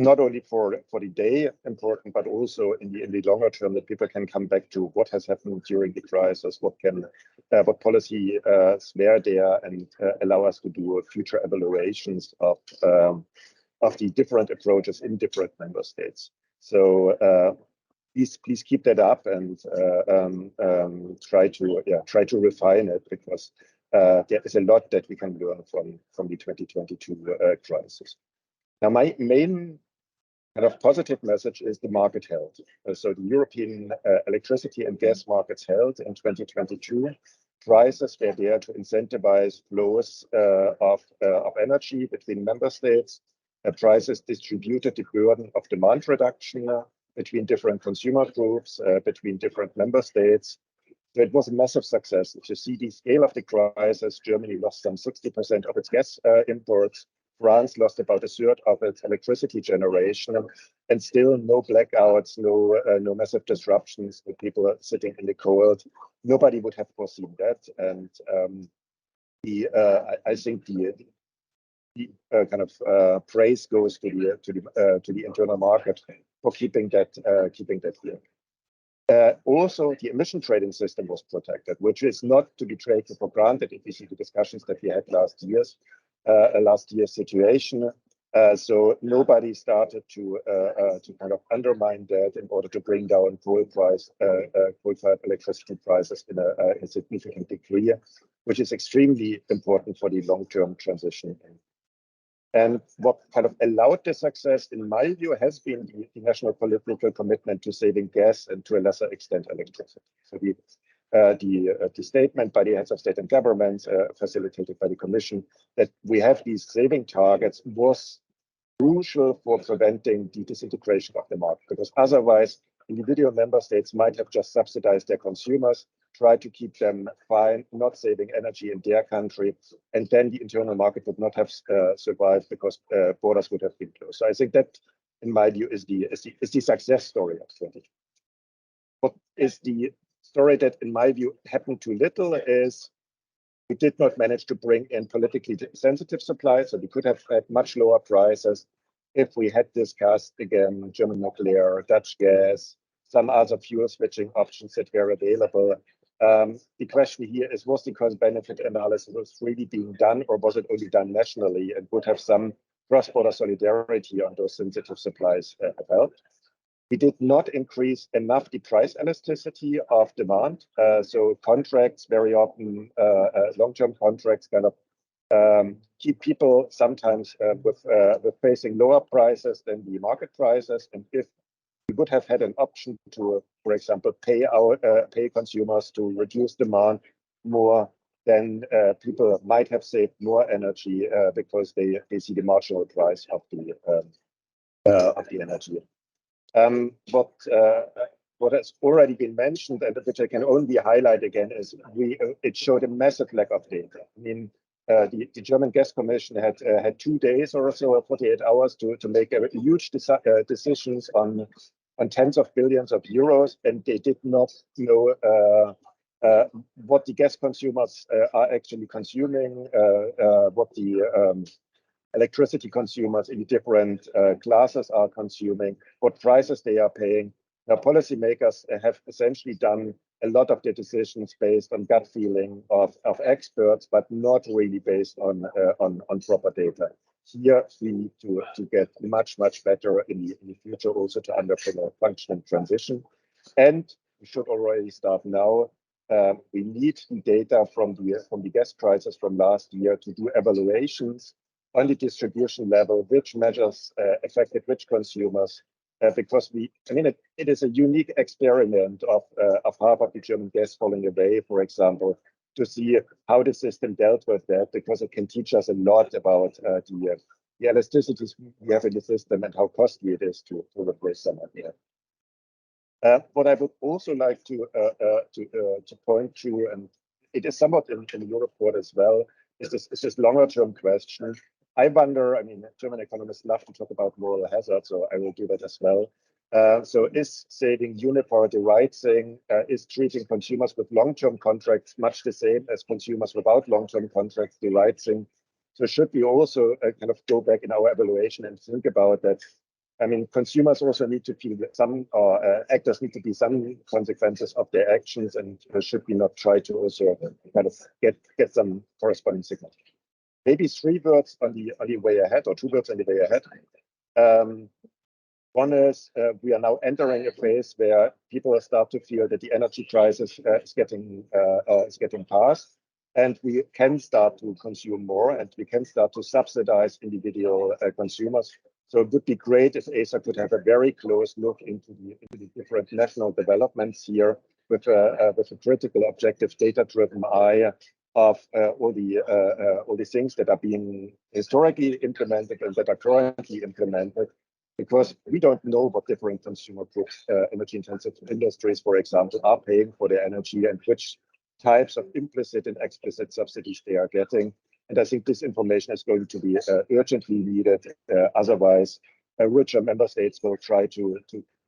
not only for the day important, but also in the longer term, that people can come back to what has happened during the crisis, what policy were there, and allow us to do future evaluations of the different approaches in different member states. So please keep that up, and try to refine it, because there is a lot that we can learn from the 2022 crisis. Now, my main kind of positive message is the market held. So the European electricity and gas markets held in 2022. Prices were there to incentivize flows of energy between member states. Prices distributed the burden of demand reduction between different consumer groups, between different member states. So it was a massive success. If you see the scale of the crisis, Germany lost some 60% of its gas imports. France lost about a third of its electricity generation, and still no blackouts, no massive disruptions with people sitting in the cold. Nobody would have foreseen that, and I think the kind of praise goes to the internal market for keeping that here. Also, the emission trading system was protected, which is not to be taken for granted if you see the discussions that we had last year's situation. So nobody started to kind of undermine that in order to bring down coal-fired electricity prices in a significant degree, which is extremely important for the long-term transition. And what kind of allowed the success, in my view, has been the national political commitment to saving gas and to a lesser extent electricity. So the statement by the heads of state and governments, facilitated by the Commission, that we have these saving targets was crucial for preventing the disintegration of the market, because otherwise individual member states might have just subsidized their consumers, try to keep them fine, not saving energy in their country, and then the internal market would not have survived because borders would have been closed. So I think that, in my view, is the success story of 2020. What is the story that, in my view, happened too little is we did not manage to bring in politically sensitive supplies, so we could have had much lower prices if we had discussed, again, German nuclear, Dutch gas, some other fuel switching options that were available. The question here is, was the cost-benefit analysis really being done, or was it only done nationally, and would have some cross-border solidarity on those sensitive supplies have helped? We did not increase enough the price elasticity of demand. So contracts, very often long-term contracts, kind of keep people sometimes with facing lower prices than the market prices. And if we would have had an option to, for example, pay consumers to reduce demand more, then people might have saved more energy because they see the marginal price of the energy. What has already been mentioned, and which I can only highlight again, is it showed a massive lack of data. I mean, the German Gas Commission had 2 days or so, 48 hours, to make a huge decisions on tens of billions of euros, and they did not know what the gas consumers are actually consuming, what the electricity consumers in different classes are consuming, what prices they are paying. Now, policymakers have essentially done a lot of their decisions based on gut feeling of experts, but not really based on proper data. Here, we need to get much better in the future, also to underpin a functioning transition. And we should already start now. We need the data from the gas prices from last year to do evaluations on the distribution level, which measures affected which consumers, because it is a unique experiment of half of the German gas falling away, for example, to see how the system dealt with that, because it can teach us a lot about the elasticities we have in the system and how costly it is to replace them again. What I would also like to point to, and it is somewhat in your report as well, is this longer-term question. I wonder, German economists love to talk about moral hazard, so I will do that as well. So is saving Uniper the right thing? Is treating consumers with long-term contracts much the same as consumers without long-term contracts the right thing? So should we also kind of go back in our evaluation and think about that? Consumers also need to feel that actors need to be some consequences of their actions, and should we not try to also kind of get some corresponding signal? Maybe 3 words on the way ahead, or 2 words on the way ahead. One is we are now entering a phase where people start to feel that the energy crisis is getting past, and we can start to consume more, and we can start to subsidize individual consumers. So it would be great if ACER could have a very close look into the different national developments here, with a critical, objective, data-driven eye of all the things that are being historically implemented and that are currently implemented, because we don't know what different consumer groups, energy-intensive industries, for example, are paying for their energy, and which types of implicit and explicit subsidies they are getting. And I think this information is going to be urgently needed. Otherwise, richer member states will try to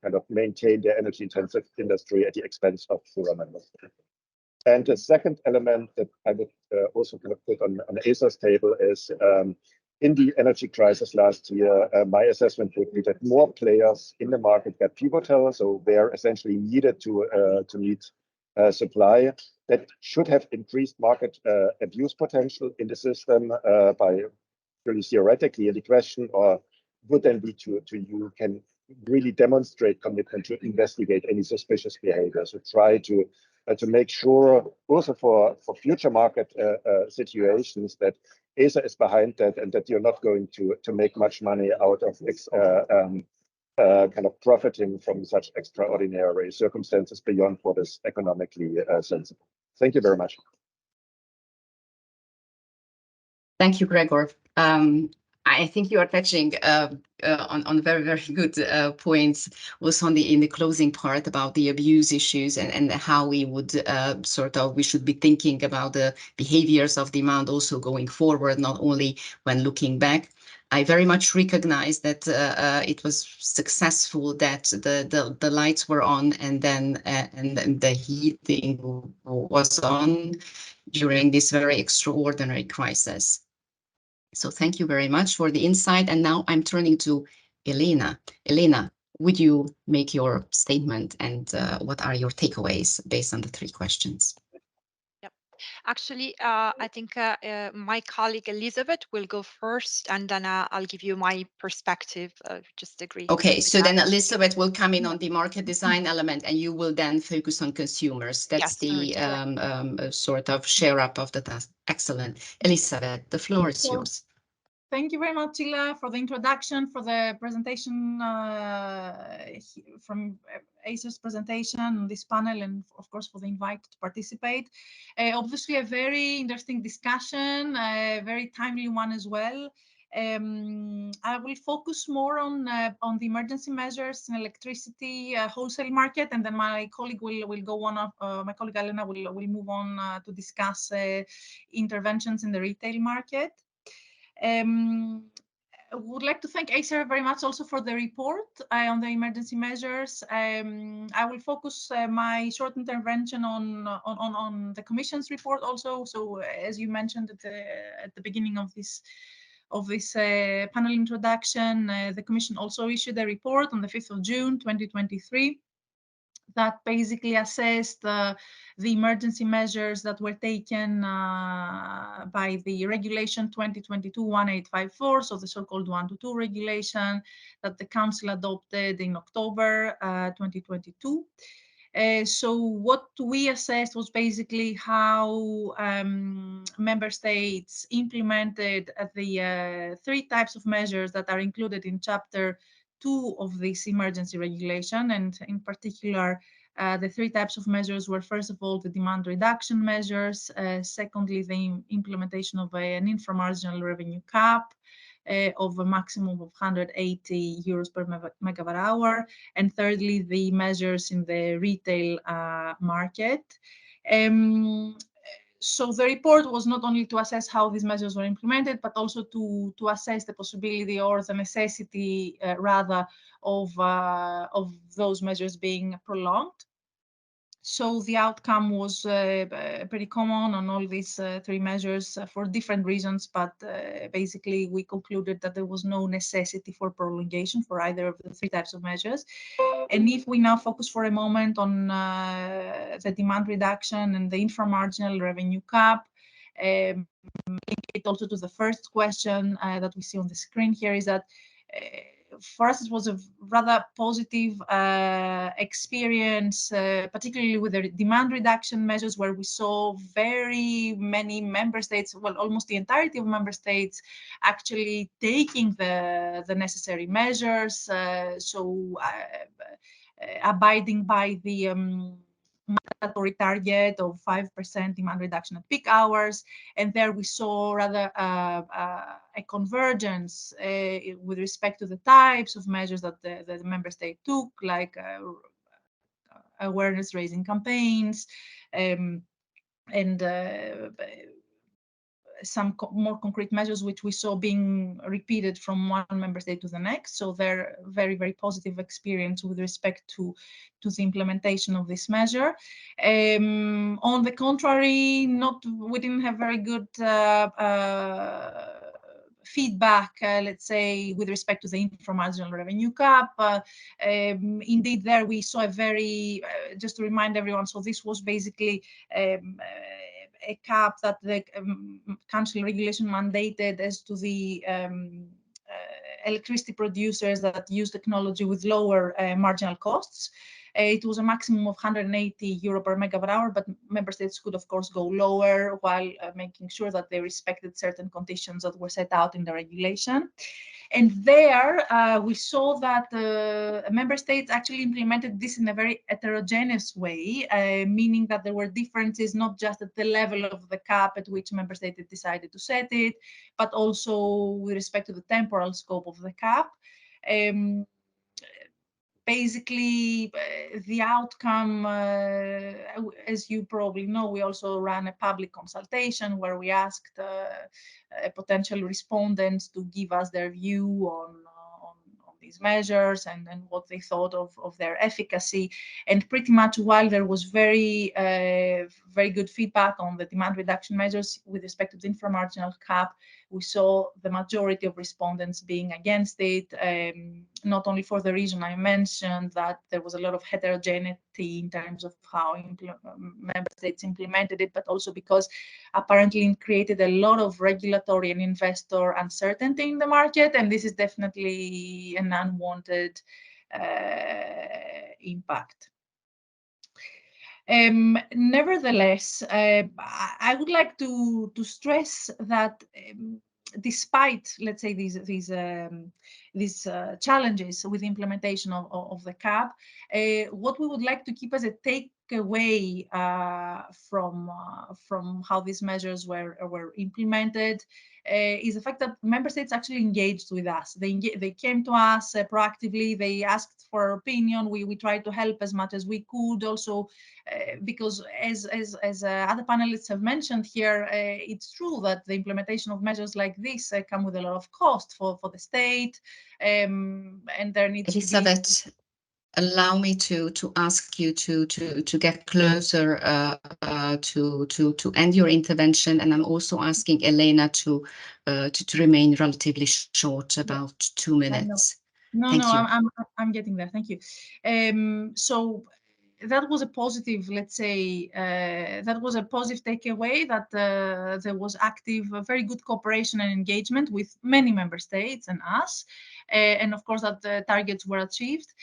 kind of maintain their energy-intensive industry at the expense of poorer member states. And the second element that I would also kind of put on ACER's table is, in the energy crisis last year, my assessment would be that more players in the market got pivotal, so they're essentially needed to meet supply. That should have increased market abuse potential in the system by really theoretically. And the question would then be to you can really demonstrate commitment to investigate any suspicious behavior. So try to make sure also for future market situations that ACER is behind that and that you're not going to make much money out of kind of profiting from such extraordinary circumstances beyond what is economically sensible. Thank you very much. Thank you, Gregor. I think you are touching on very, very good points also in the closing part about the abuse issues and how we would we should be thinking about the behaviors of demand also going forward, not only when looking back. I very much recognize that it was successful that the lights were on and then the heating was on during this very extraordinary crisis. So thank you very much for the insight. And now I'm turning to Elena. Elena, would you make your statement and what are your takeaways based on the 3 questions? Yep. Actually, I think my colleague Elizabeth will go first, and then I'll give you my perspective. Just agree. Okay, so then Elizabeth will come in on the market design element, and you will then focus on consumers. That's the sort of share up of the task. Excellent. Elizabeth, the floor is yours. Thank you very much, Ila, for the introduction, for the presentation from ACER's presentation on this panel, and of course for the invite to participate. Obviously, a very interesting discussion, a very timely one as well. I will focus more on the emergency measures in electricity wholesale market, and then my colleague will go on. My colleague Elena will move on to discuss interventions in the retail market. I would like to thank ACER very much also for the report on the emergency measures. I will focus my short intervention on the Commission's report also. So as you mentioned at the beginning of this panel introduction, the Commission also issued a report on the 5th of June 2023 that basically assessed the emergency measures that were taken by the regulation 2022-1854, so the so-called 122 regulation that the Council adopted in October 2022. So what we assessed was basically how member states implemented the 3 types of measures that are included in Chapter 2 of this emergency regulation, and in particular, the 3 types of measures were, first of all, the demand reduction measures, secondly, the implementation of an inframarginal revenue cap of a maximum of 180 euros per megawatt hour, and thirdly, the measures in the retail market. So the report was not only to assess how these measures were implemented, but also to assess the possibility or the necessity, rather, of those measures being prolonged. So the outcome was pretty common on all these 3 measures for different reasons, but basically we concluded that there was no necessity for prolongation for either of the 3 types of measures. And if we now focus for a moment on the demand reduction and the inframarginal revenue cap, link it also to the first question that we see on the screen here, is that for us, it was a rather positive experience, particularly with the demand reduction measures, where we saw very many member states, well, almost the entirety of member states, actually taking the necessary measures. Abiding by the mandatory target of 5% demand reduction at peak hours, and there we saw rather a convergence with respect to the types of measures that the member state took, like awareness raising campaigns and some more concrete measures which we saw being repeated from one member state to the next. So they're very, very positive experience with respect to the implementation of this measure. On the contrary, we didn't have very good feedback, let's say, with respect to the inframarginal revenue cap. Indeed, there we saw a very, just to remind everyone, so this was basically a cap that the council regulation mandated as to the electricity producers that use technology with lower marginal costs. It was a maximum of 180 euro per megawatt hour, but member states could, of course, go lower while making sure that they respected certain conditions that were set out in the regulation. And there we saw that member states actually implemented this in a very heterogeneous way, meaning that there were differences not just at the level of the cap at which member states decided to set it, but also with respect to the temporal scope of the cap. Basically, the outcome, as you probably know, we also ran a public consultation where we asked potential respondents to give us their view on these measures and what they thought of their efficacy. And pretty much while there was very good feedback on the demand reduction measures with respect to the inframarginal cap, we saw the majority of respondents being against it, not only for the reason I mentioned, that there was a lot of heterogeneity in terms of how member states implemented it, but also because apparently it created a lot of regulatory and investor uncertainty in the market, and this is definitely an unwanted impact. Nevertheless, I would like to stress that despite, let's say, these challenges with the implementation of the cap, what we would like to keep as a takeaway from how these measures were implemented is the fact that member states actually engaged with us. They came to us proactively. They asked for our opinion. We tried to help as much as we could. Also, because as other panelists have mentioned here, it's true that the implementation of measures like this come with a lot of cost for the state, and there needs Elizabeth, to be... Allow me to ask you to get closer to end your intervention, and I'm also asking Elena to remain relatively short, about 2 minutes. No, I'm getting there. Thank you. So that was a positive, let's say, that was a positive takeaway, that there was active, very good cooperation and engagement with many member states and us, and of course that the targets were achieved.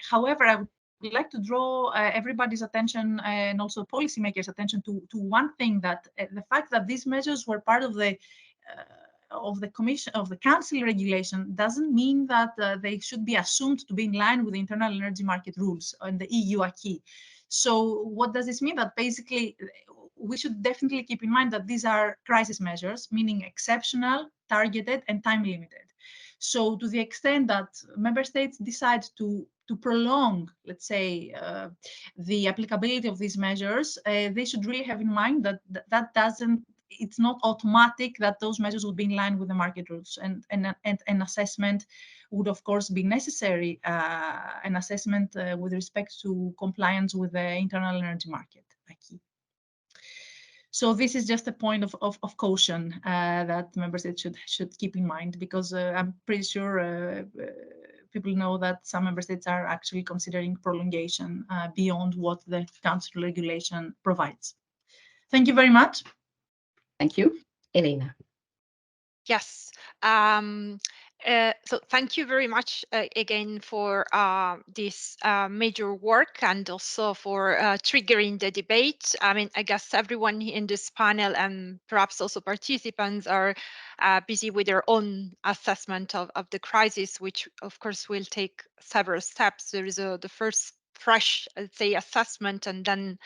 However, I would like to draw everybody's attention and also policymakers' attention to one thing, that the fact that these measures were part of the council regulation doesn't mean that they should be assumed to be in line with the internal energy market rules and the EU acquis. So what does this mean? That basically we should definitely keep in mind that these are crisis measures, meaning exceptional, targeted, and time limited. So to the extent that member states decide to prolong, let's say, the applicability of these measures, they should really have in mind that it's not automatic that those measures would be in line with the market rules, and an assessment would of course be necessary, an assessment with respect to compliance with the internal energy market acquis. So this is just a point of caution that member states should keep in mind, because I'm pretty sure people know that some member states are actually considering prolongation beyond what the council regulation provides. Thank you very much. Thank you. Elena. Yes. So thank you very much again for this major work, and also for triggering the debate. I mean, I guess everyone in this panel, and perhaps also participants, are busy with their own assessment of the crisis, which of course will take several steps. There is the first fresh, let's say, assessment, and then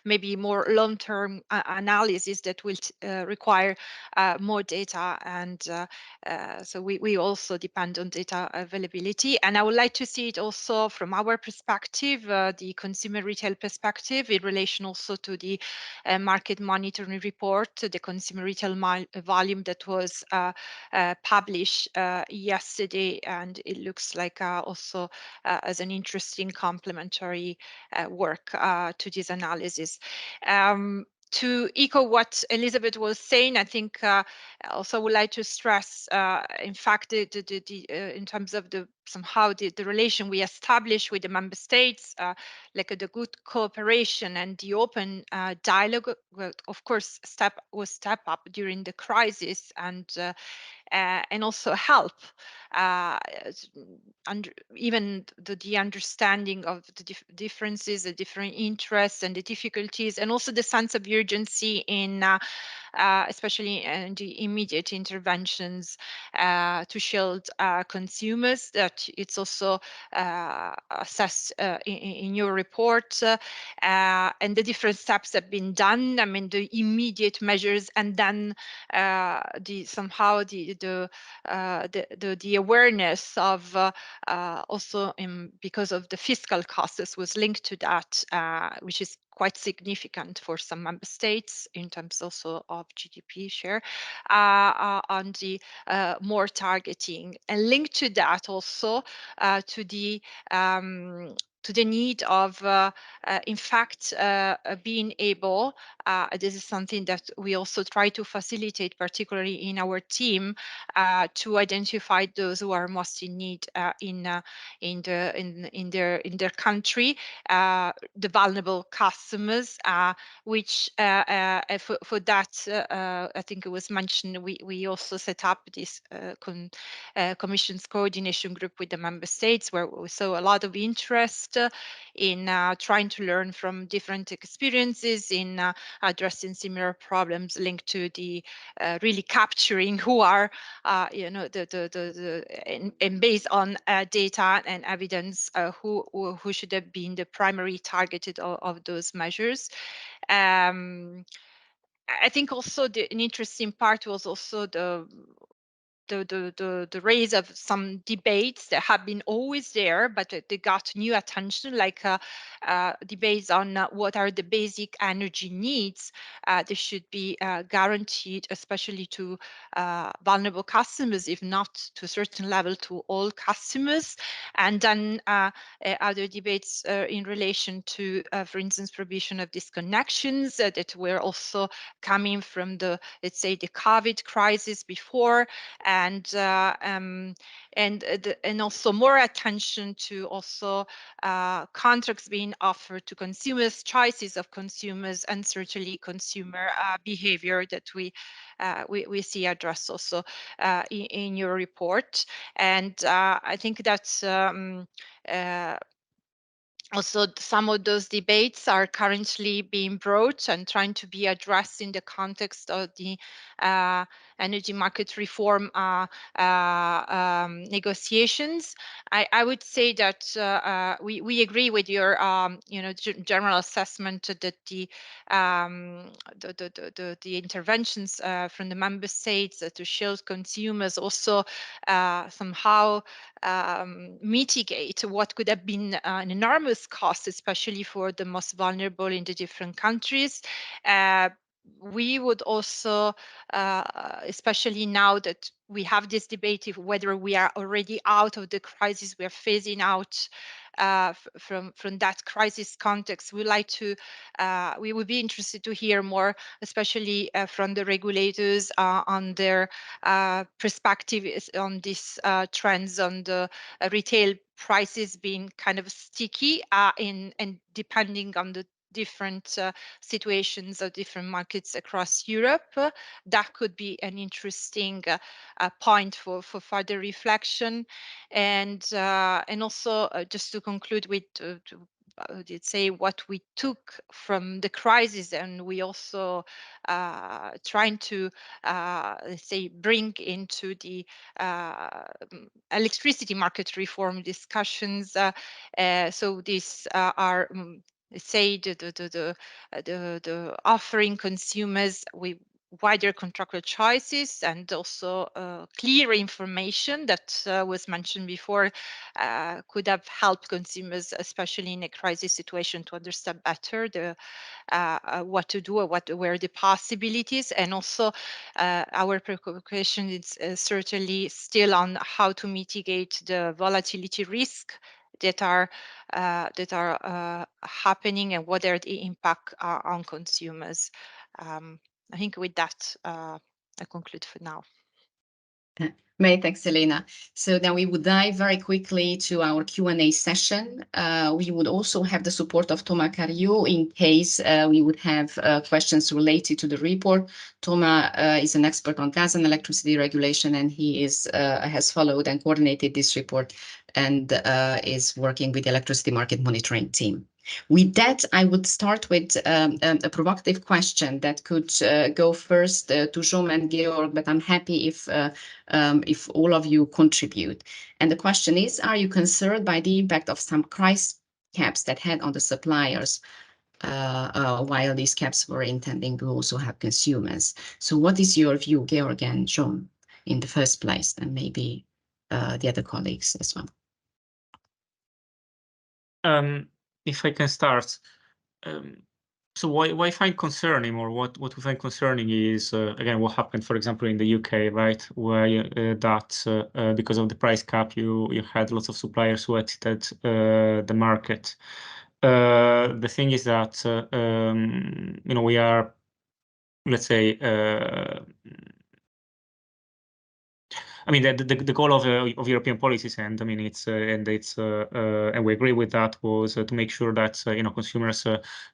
maybe more long-term analysis that will require more data, and so we also depend on data availability. And I would like to see it also from our perspective, the consumer retail perspective, in relation also to the market monitoring report, the consumer retail volume that was published yesterday, and it looks like also as an interesting complementary work to this analysis. To echo what Elizabeth was saying, I think also would like to stress, in fact, in terms of the somehow the relation we establish with the member states, like the good cooperation and the open dialogue, of course, step up during the crisis, and also help even the understanding of the differences, the different interests and the difficulties, and also the sense of urgency in especially in the immediate interventions to shield consumers. That it's also assessed in your report, and the different steps that have been done. I mean, the immediate measures, and then somehow the awareness of also because of the fiscal costs was linked to that, which is quite significant for some member states in terms also of GDP share, on the more targeting, and linked to that also to the need of, in fact, being able, this is something that we also try to facilitate, particularly in our team, to identify those who are most in need in their country, the vulnerable customers, which for that, I think it was mentioned, we also set up this Commission's coordination group with the member states, where we saw a lot of interest in trying to learn from different experiences in addressing similar problems linked to the really capturing who are, you know, and based on data and evidence, who should have been the primary targeted of those measures. I think also an interesting part was also the raise of some debates that have been always there, but they got new attention, like debates on what are the basic energy needs that should be guaranteed, especially to vulnerable customers, if not to a certain level to all customers. And then other debates in relation to, for instance, provision of disconnections that were also coming from the, let's say, the COVID crisis before, and also more attention to also contracts being offered to consumers, choices of consumers, and certainly consumer behavior that we see addressed also in your report. And I think that's also some of those debates are currently being brought and trying to be addressed in the context of the energy market reform negotiations. I would say that we agree with your you know, general assessment that the interventions from the member states to shield consumers also somehow mitigate what could have been an enormous cost, especially for the most vulnerable in the different countries. We would also, especially now that we have this debate of whether we are already out of the crisis, we are phasing out from that crisis context. We like to, we would be interested to hear more, especially from the regulators on their perspective on these trends on the retail prices being kind of sticky and depending on the different situations of different markets across Europe. That could be an interesting point for further reflection. And also just to conclude with let's say what we took from the crisis, and we also trying to let's say bring into the electricity market reform discussions. So these are say the offering consumers with wider contractual choices and also clear information that was mentioned before could have helped consumers, especially in a crisis situation, to understand better the what to do or what were the possibilities. And also our preoccupation is certainly still on how to mitigate the volatility risk that are happening and what are the impact on consumers. I think with that, I conclude for now. Many thanks, Elena. So now we would dive very quickly to our Q&A session. We would also have the support of Thomas Cariou in case we would have questions related to the report. Thomas is an expert on gas and electricity regulation, and he has followed and coordinated this report and is working with the electricity market monitoring team. With that, I would start with a provocative question that could go first to Jean and Georg, but I'm happy if all of you contribute. And the question is, are you concerned by the impact of some price caps that had on the suppliers while these caps were intending to also have consumers? So what is your view, Georg and Jean, in the first place, and maybe the other colleagues as well? If I can start, so what I find concerning, or what we find concerning, is again what happened, for example, in the UK, right, where because of the price cap, you had lots of suppliers who exited the market. The thing is that we are, let's say, I mean, the goal of European policies, and I mean, and we agree with that, was to make sure that consumers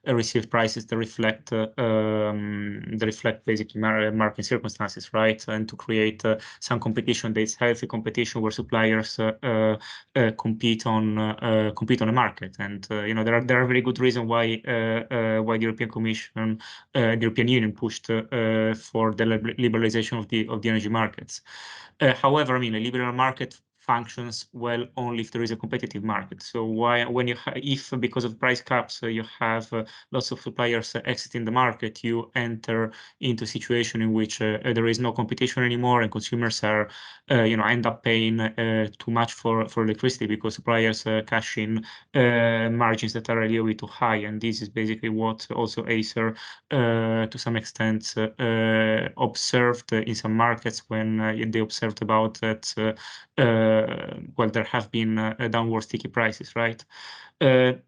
receive prices that reflect basically market circumstances, right, and to create some competition that is healthy competition where suppliers compete on the market. And there are very good reasons why the European Commission, the European Union pushed for the liberalization of the energy markets. However, I mean, a liberal market functions well only if there is a competitive market. So if because of price caps you have lots of suppliers exiting the market, you enter into a situation in which there is no competition anymore, and consumers are end up paying too much for electricity because suppliers cash in margins that are a little bit too high. And this is basically what also ACER to some extent observed in some markets when they observed about that well, there have been downward sticky prices, right?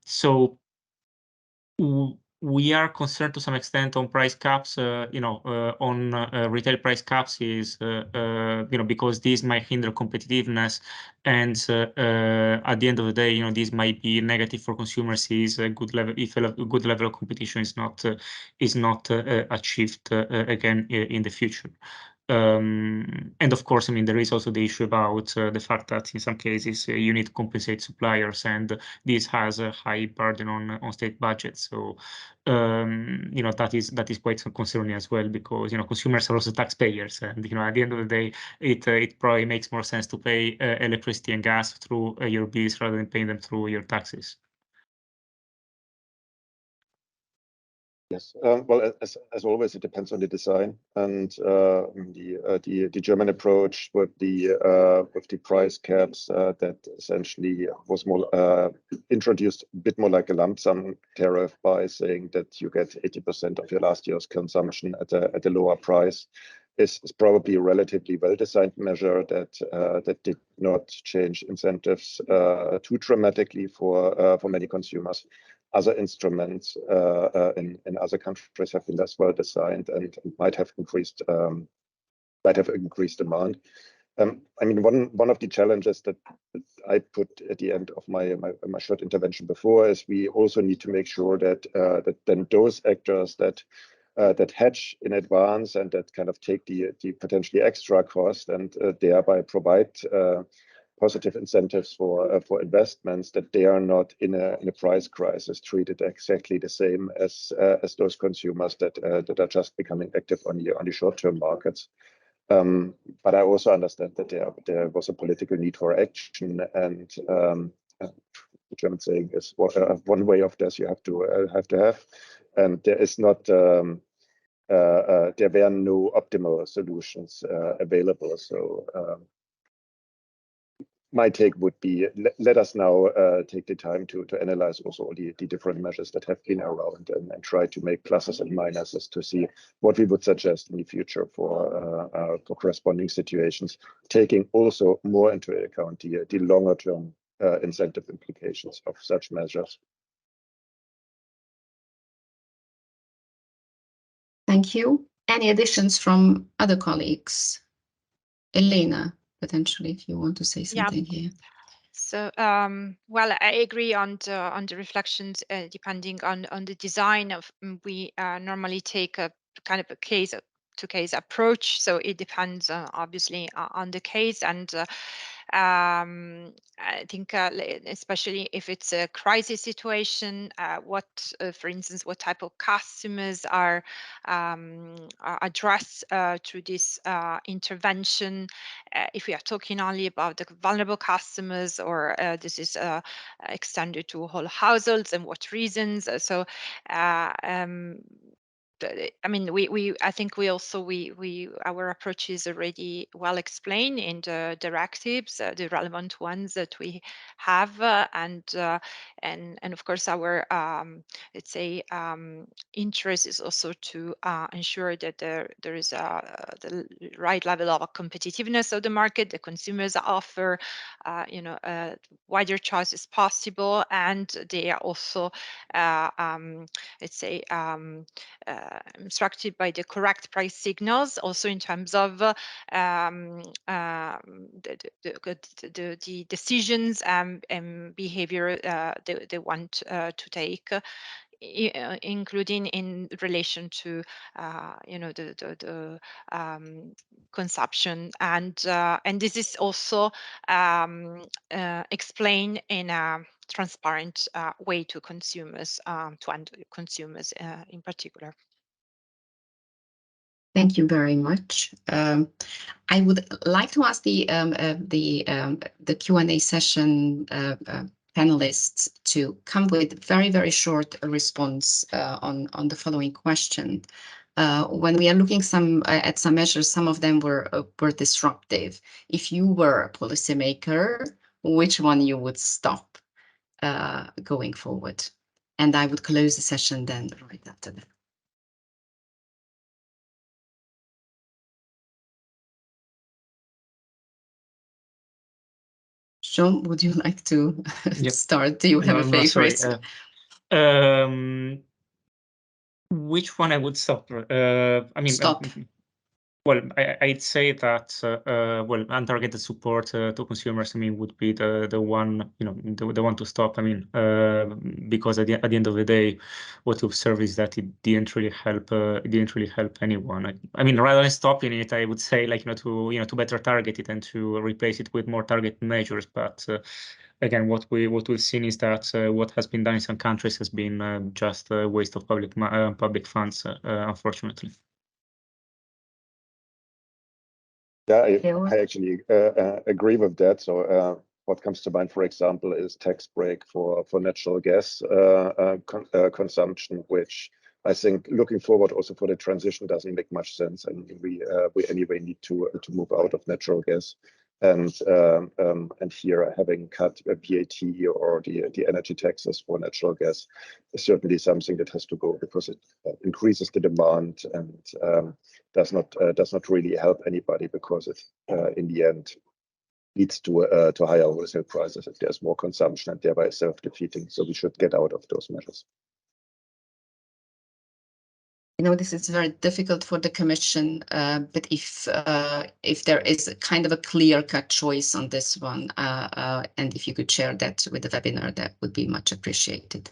So we are concerned to some extent on price caps, on retail price caps, is because these might hinder competitiveness, and at the end of the day, this might be negative for consumers. Is a good level if a good level of competition is not achieved again in the future. And of course, I mean, there is also the issue about the fact that in some cases you need to compensate suppliers, and this has a high burden on state budgets. So that is quite concerning as well, because consumers are also taxpayers, and at the end of the day, it probably makes more sense to pay electricity and gas through your bills rather than paying them through your taxes. Yes, well, as always, it depends on the design, and the German approach with the price caps that essentially was more introduced a bit more like a lump sum tariff by saying that you get 80% of your last year's consumption at a lower price is probably a relatively well-designed measure that did not change incentives too dramatically for many consumers. Other instruments in other countries have been less well designed and might have increased demand. I mean, one of the challenges that I put at the end of my short intervention before is we also need to make sure that then those actors that hedge in advance and that kind of take the potentially extra cost and thereby provide positive incentives for investments, that they are not in a price crisis treated exactly the same as those consumers that are just becoming active on the short-term markets. But I also understand that there was a political need for action, and the German saying is one way of this you have to have, and there is not. There were no optimal solutions available. So my take would be, let us now take the time to analyze also all the different measures that have been around and try to make pluses and minuses to see what we would suggest in the future for corresponding situations, taking also more into account the longer term incentive implications of such measures. Thank you. Any additions from other colleagues? Elena, potentially, if you want to say something here. So, well, I agree on the reflections. Depending on the design of, we normally take a kind of a case-to-case approach. So it depends obviously on the case, and I think especially if it's a crisis situation, for instance, what type of customers are addressed through this intervention. If we are talking only about the vulnerable customers, or this is extended to whole households, and what reasons. I mean, I think our approach is already well explained in the directives, the relevant ones that we have, and of course our let's say interest is also to ensure that there is the right level of competitiveness of the market, the consumers offer wider choices possible, and they are also let's say instructed by the correct price signals, also in terms of the decisions and behavior they want to take, including in relation to the consumption, and this is also explained in a transparent way to consumers, to end consumers in particular. Thank you very much. I would like to ask the Q&A session panelists to come with very, very short response on the following question. When we are looking at some measures, some of them were disruptive. If you were a policymaker, which one you would stop going forward? And I would close the session then right after that. Jean, would you like to start? Do you have a favorite? Which one I would stop? I mean, stop. Well, I'd say that well, untargeted support to consumers, I mean, would be the one, the one to stop. I mean, because at the end of the day, what we've observed is that it didn't really help. It didn't really help anyone. I mean, rather than stopping it, I would say, like, to better target it and to replace it with more targeted measures. But again, what we've seen is that what has been done in some countries has been just a waste of public funds, unfortunately. Yeah, I actually agree with that. So what comes to mind, for example, is tax break for natural gas consumption, which I think looking forward also for the transition doesn't make much sense. And we anyway need to move out of natural gas. And here having cut VAT or the energy taxes for natural gas is certainly something that has to go, because it increases the demand and does not really help anybody, because it in the end leads to higher wholesale prices if there's more consumption, and thereby self-defeating. So we should get out of those measures. This is very difficult for the Commission, but if there is a kind of a clear-cut choice on this one, and if you could share that with the webinar, that would be much appreciated.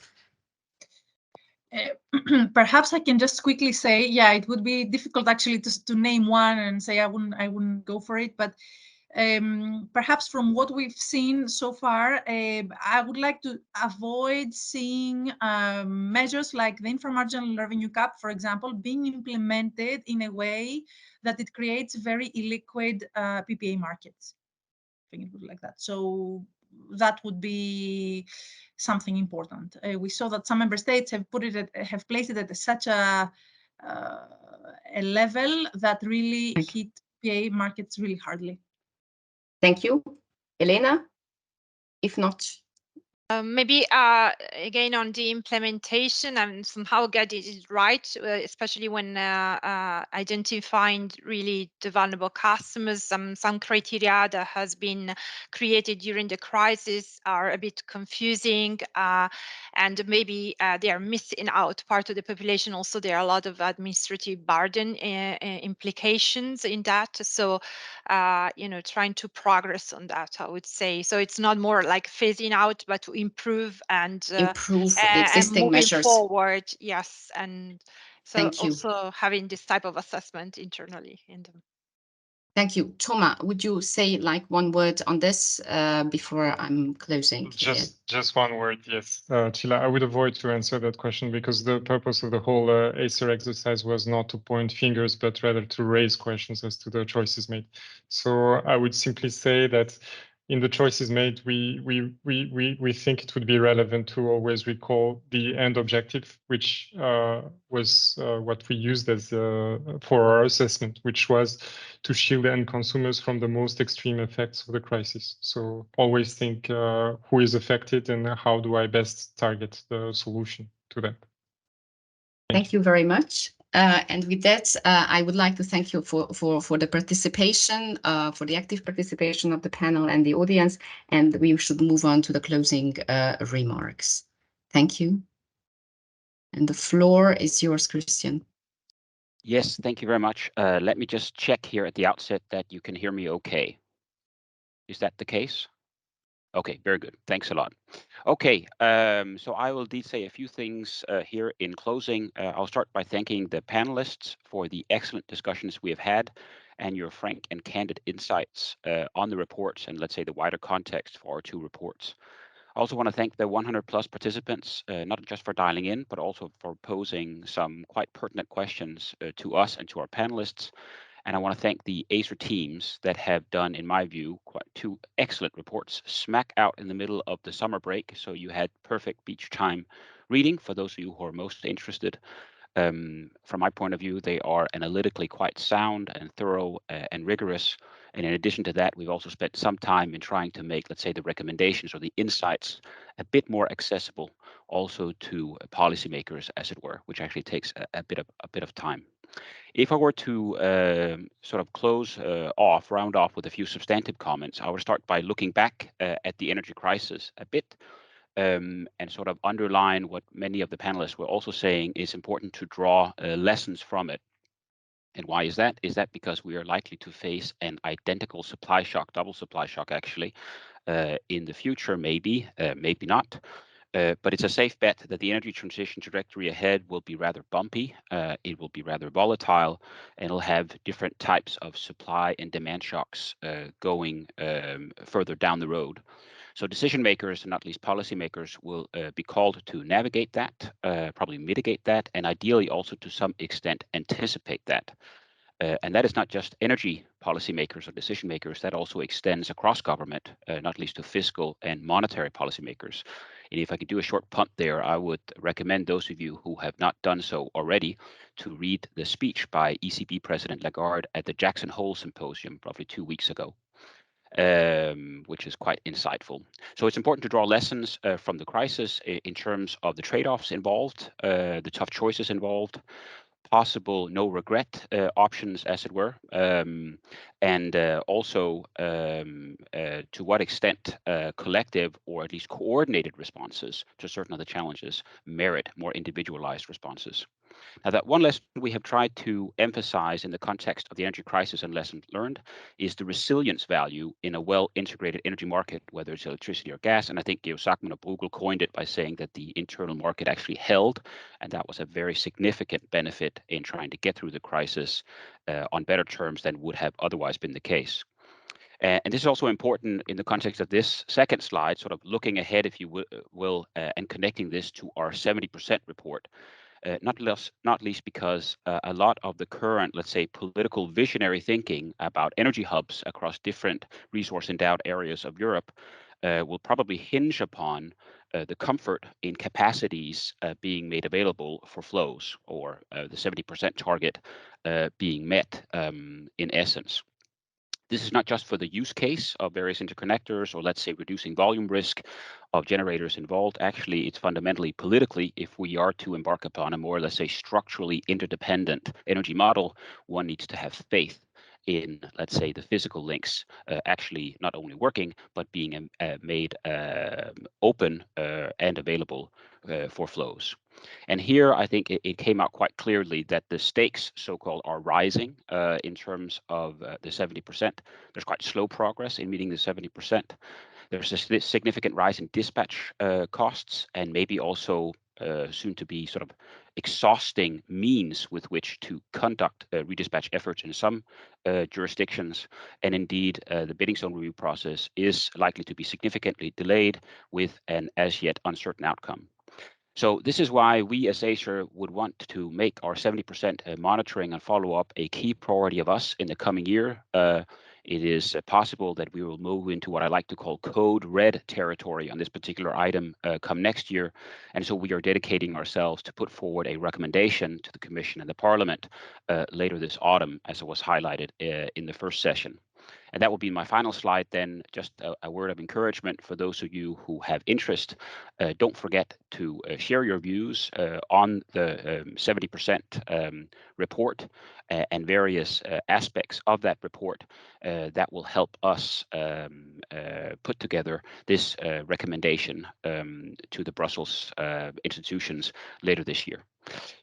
Perhaps I can just quickly say, yeah, it would be difficult actually to name one and say I wouldn't go for it, but perhaps from what we've seen so far, I would like to avoid seeing measures like the inframarginal revenue cap, for example, being implemented in a way that it creates very illiquid PPA markets. I think it would like that. So that would be something important. We saw that some member states have placed it at such a level that really hit PPA markets really hardly. Thank you. Elena, if not, Maybe again on the implementation and somehow get it right, especially when identifying really the vulnerable customers. Some criteria that has been created during the crisis are a bit confusing, and maybe they are missing out part of the population. Also, there are a lot of administrative burden implications in that. So, trying to progress on that, I would say. So it's not more like phasing out, but to improve and improve the existing moving measures forward. Yes, and so Thank you. also having this type of assessment internally in them. Thank you. Thomas, would you say like one word on this before I'm closing? Just one word, yes. Chila, I would avoid to answer that question because the purpose of the whole ACER exercise was not to point fingers, but rather to raise questions as to the choices made. So I would simply say that in the choices made, we think it would be relevant to always recall the end objective, which was what we used as for our assessment, which was to shield end consumers from the most extreme effects of the crisis. So always think who is affected and how do I best target the solution to that. Thank you very much. And with that, I would like to thank you for the participation, for the active participation of the panel and the audience. And we should move on to the closing remarks. Thank you. And the floor is yours, Christian. Yes, thank you very much. Let me just check here at the outset that you can hear me okay. Is that the case? Okay, very good. Thanks a lot. Okay, so I will indeed say a few things here in closing. I'll start by thanking the panelists for the excellent discussions we have had and your frank and candid insights on the reports and let's say the wider context for our two reports. I also want to thank the 100 plus participants, not just for dialing in, but also for posing some quite pertinent questions to us and to our panelists. And I want to thank the ACER teams that have done, in my view, quite two excellent reports smack out in the middle of the summer break. So you had perfect beach time reading for those of you who are most interested. From my point of view, they are analytically quite sound and thorough and rigorous. And in addition to that, we've also spent some time in trying to make, let's say, the recommendations or the insights a bit more accessible also to policymakers, as it were, which actually takes a bit of time. If I were to sort of round off with a few substantive comments, I would start by looking back at the energy crisis a bit and sort of underline what many of the panelists were also saying is important to draw lessons from it. And why is that? Is that because we are likely to face an identical supply shock, double supply shock actually, in the future, maybe, maybe not. But it's a safe bet that the energy transition trajectory ahead will be rather bumpy, it will be rather volatile, and it'll have different types of supply and demand shocks going further down the road. So decision makers, and not least policymakers, will be called to navigate that, probably mitigate that, and ideally also to some extent anticipate that. And that is not just energy policymakers or decision makers, that also extends across government, not least to fiscal and monetary policymakers. And if I could do a short punt there, I would recommend those of you who have not done so already to read the speech by ECB President Lagarde at the Jackson Hole Symposium roughly 2 weeks ago. Which is quite insightful. So it's important to draw lessons from the crisis in terms of the trade-offs involved, the tough choices involved, possible no regret options, as it were, and also to what extent collective or at least coordinated responses to certain of the challenges merit more individualized responses. Now, that one lesson we have tried to emphasize in the context of the energy crisis and lessons learned is the resilience value in a well-integrated energy market, whether it's electricity or gas. And I think Georg Sackmann of Bruegel coined it by saying that the internal market actually held, and that was a very significant benefit in trying to get through the crisis on better terms than would have otherwise been the case. And this is also important in the context of this second slide, sort of looking ahead, if you will, and connecting this to our 70% report. Not least because a lot of the current, let's say, political visionary thinking about energy hubs across different resource-endowed areas of Europe will probably hinge upon the comfort in capacities being made available for flows, or the 70% target being met in essence. This is not just for the use case of various interconnectors or, let's say, reducing volume risk of generators involved. Actually, it's fundamentally politically, if we are to embark upon a more, let's say, structurally interdependent energy model, one needs to have faith in, let's say, the physical links actually not only working, but being made open and available for flows. And here, I think it came out quite clearly that the stakes, so-called, are rising in terms of the 70%. There's quite slow progress in meeting the 70%. There's a significant rise in dispatch costs, and maybe also soon to be sort of exhausting means with which to conduct redispatch efforts in some jurisdictions. And indeed, the bidding zone review process is likely to be significantly delayed with an as yet uncertain outcome. So this is why we as ACER would want to make our 70% monitoring and follow-up a key priority of us in the coming year. It is possible that we will move into what I like to call code red territory on this particular item come next year. And so we are dedicating ourselves to put forward a recommendation to the Commission and the Parliament later this autumn, as was highlighted in the first session. And that will be my final slide then, just a word of encouragement for those of you who have interest. Don't forget to share your views on the 70% report and various aspects of that report that will help us put together this recommendation to the Brussels institutions later this year.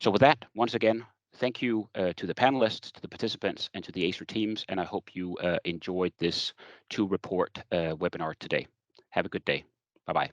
So with that, once again, thank you to the panelists, to the participants, and to the ACER teams, and I hope you enjoyed this 2-report webinar today. Have a good day. Bye-bye.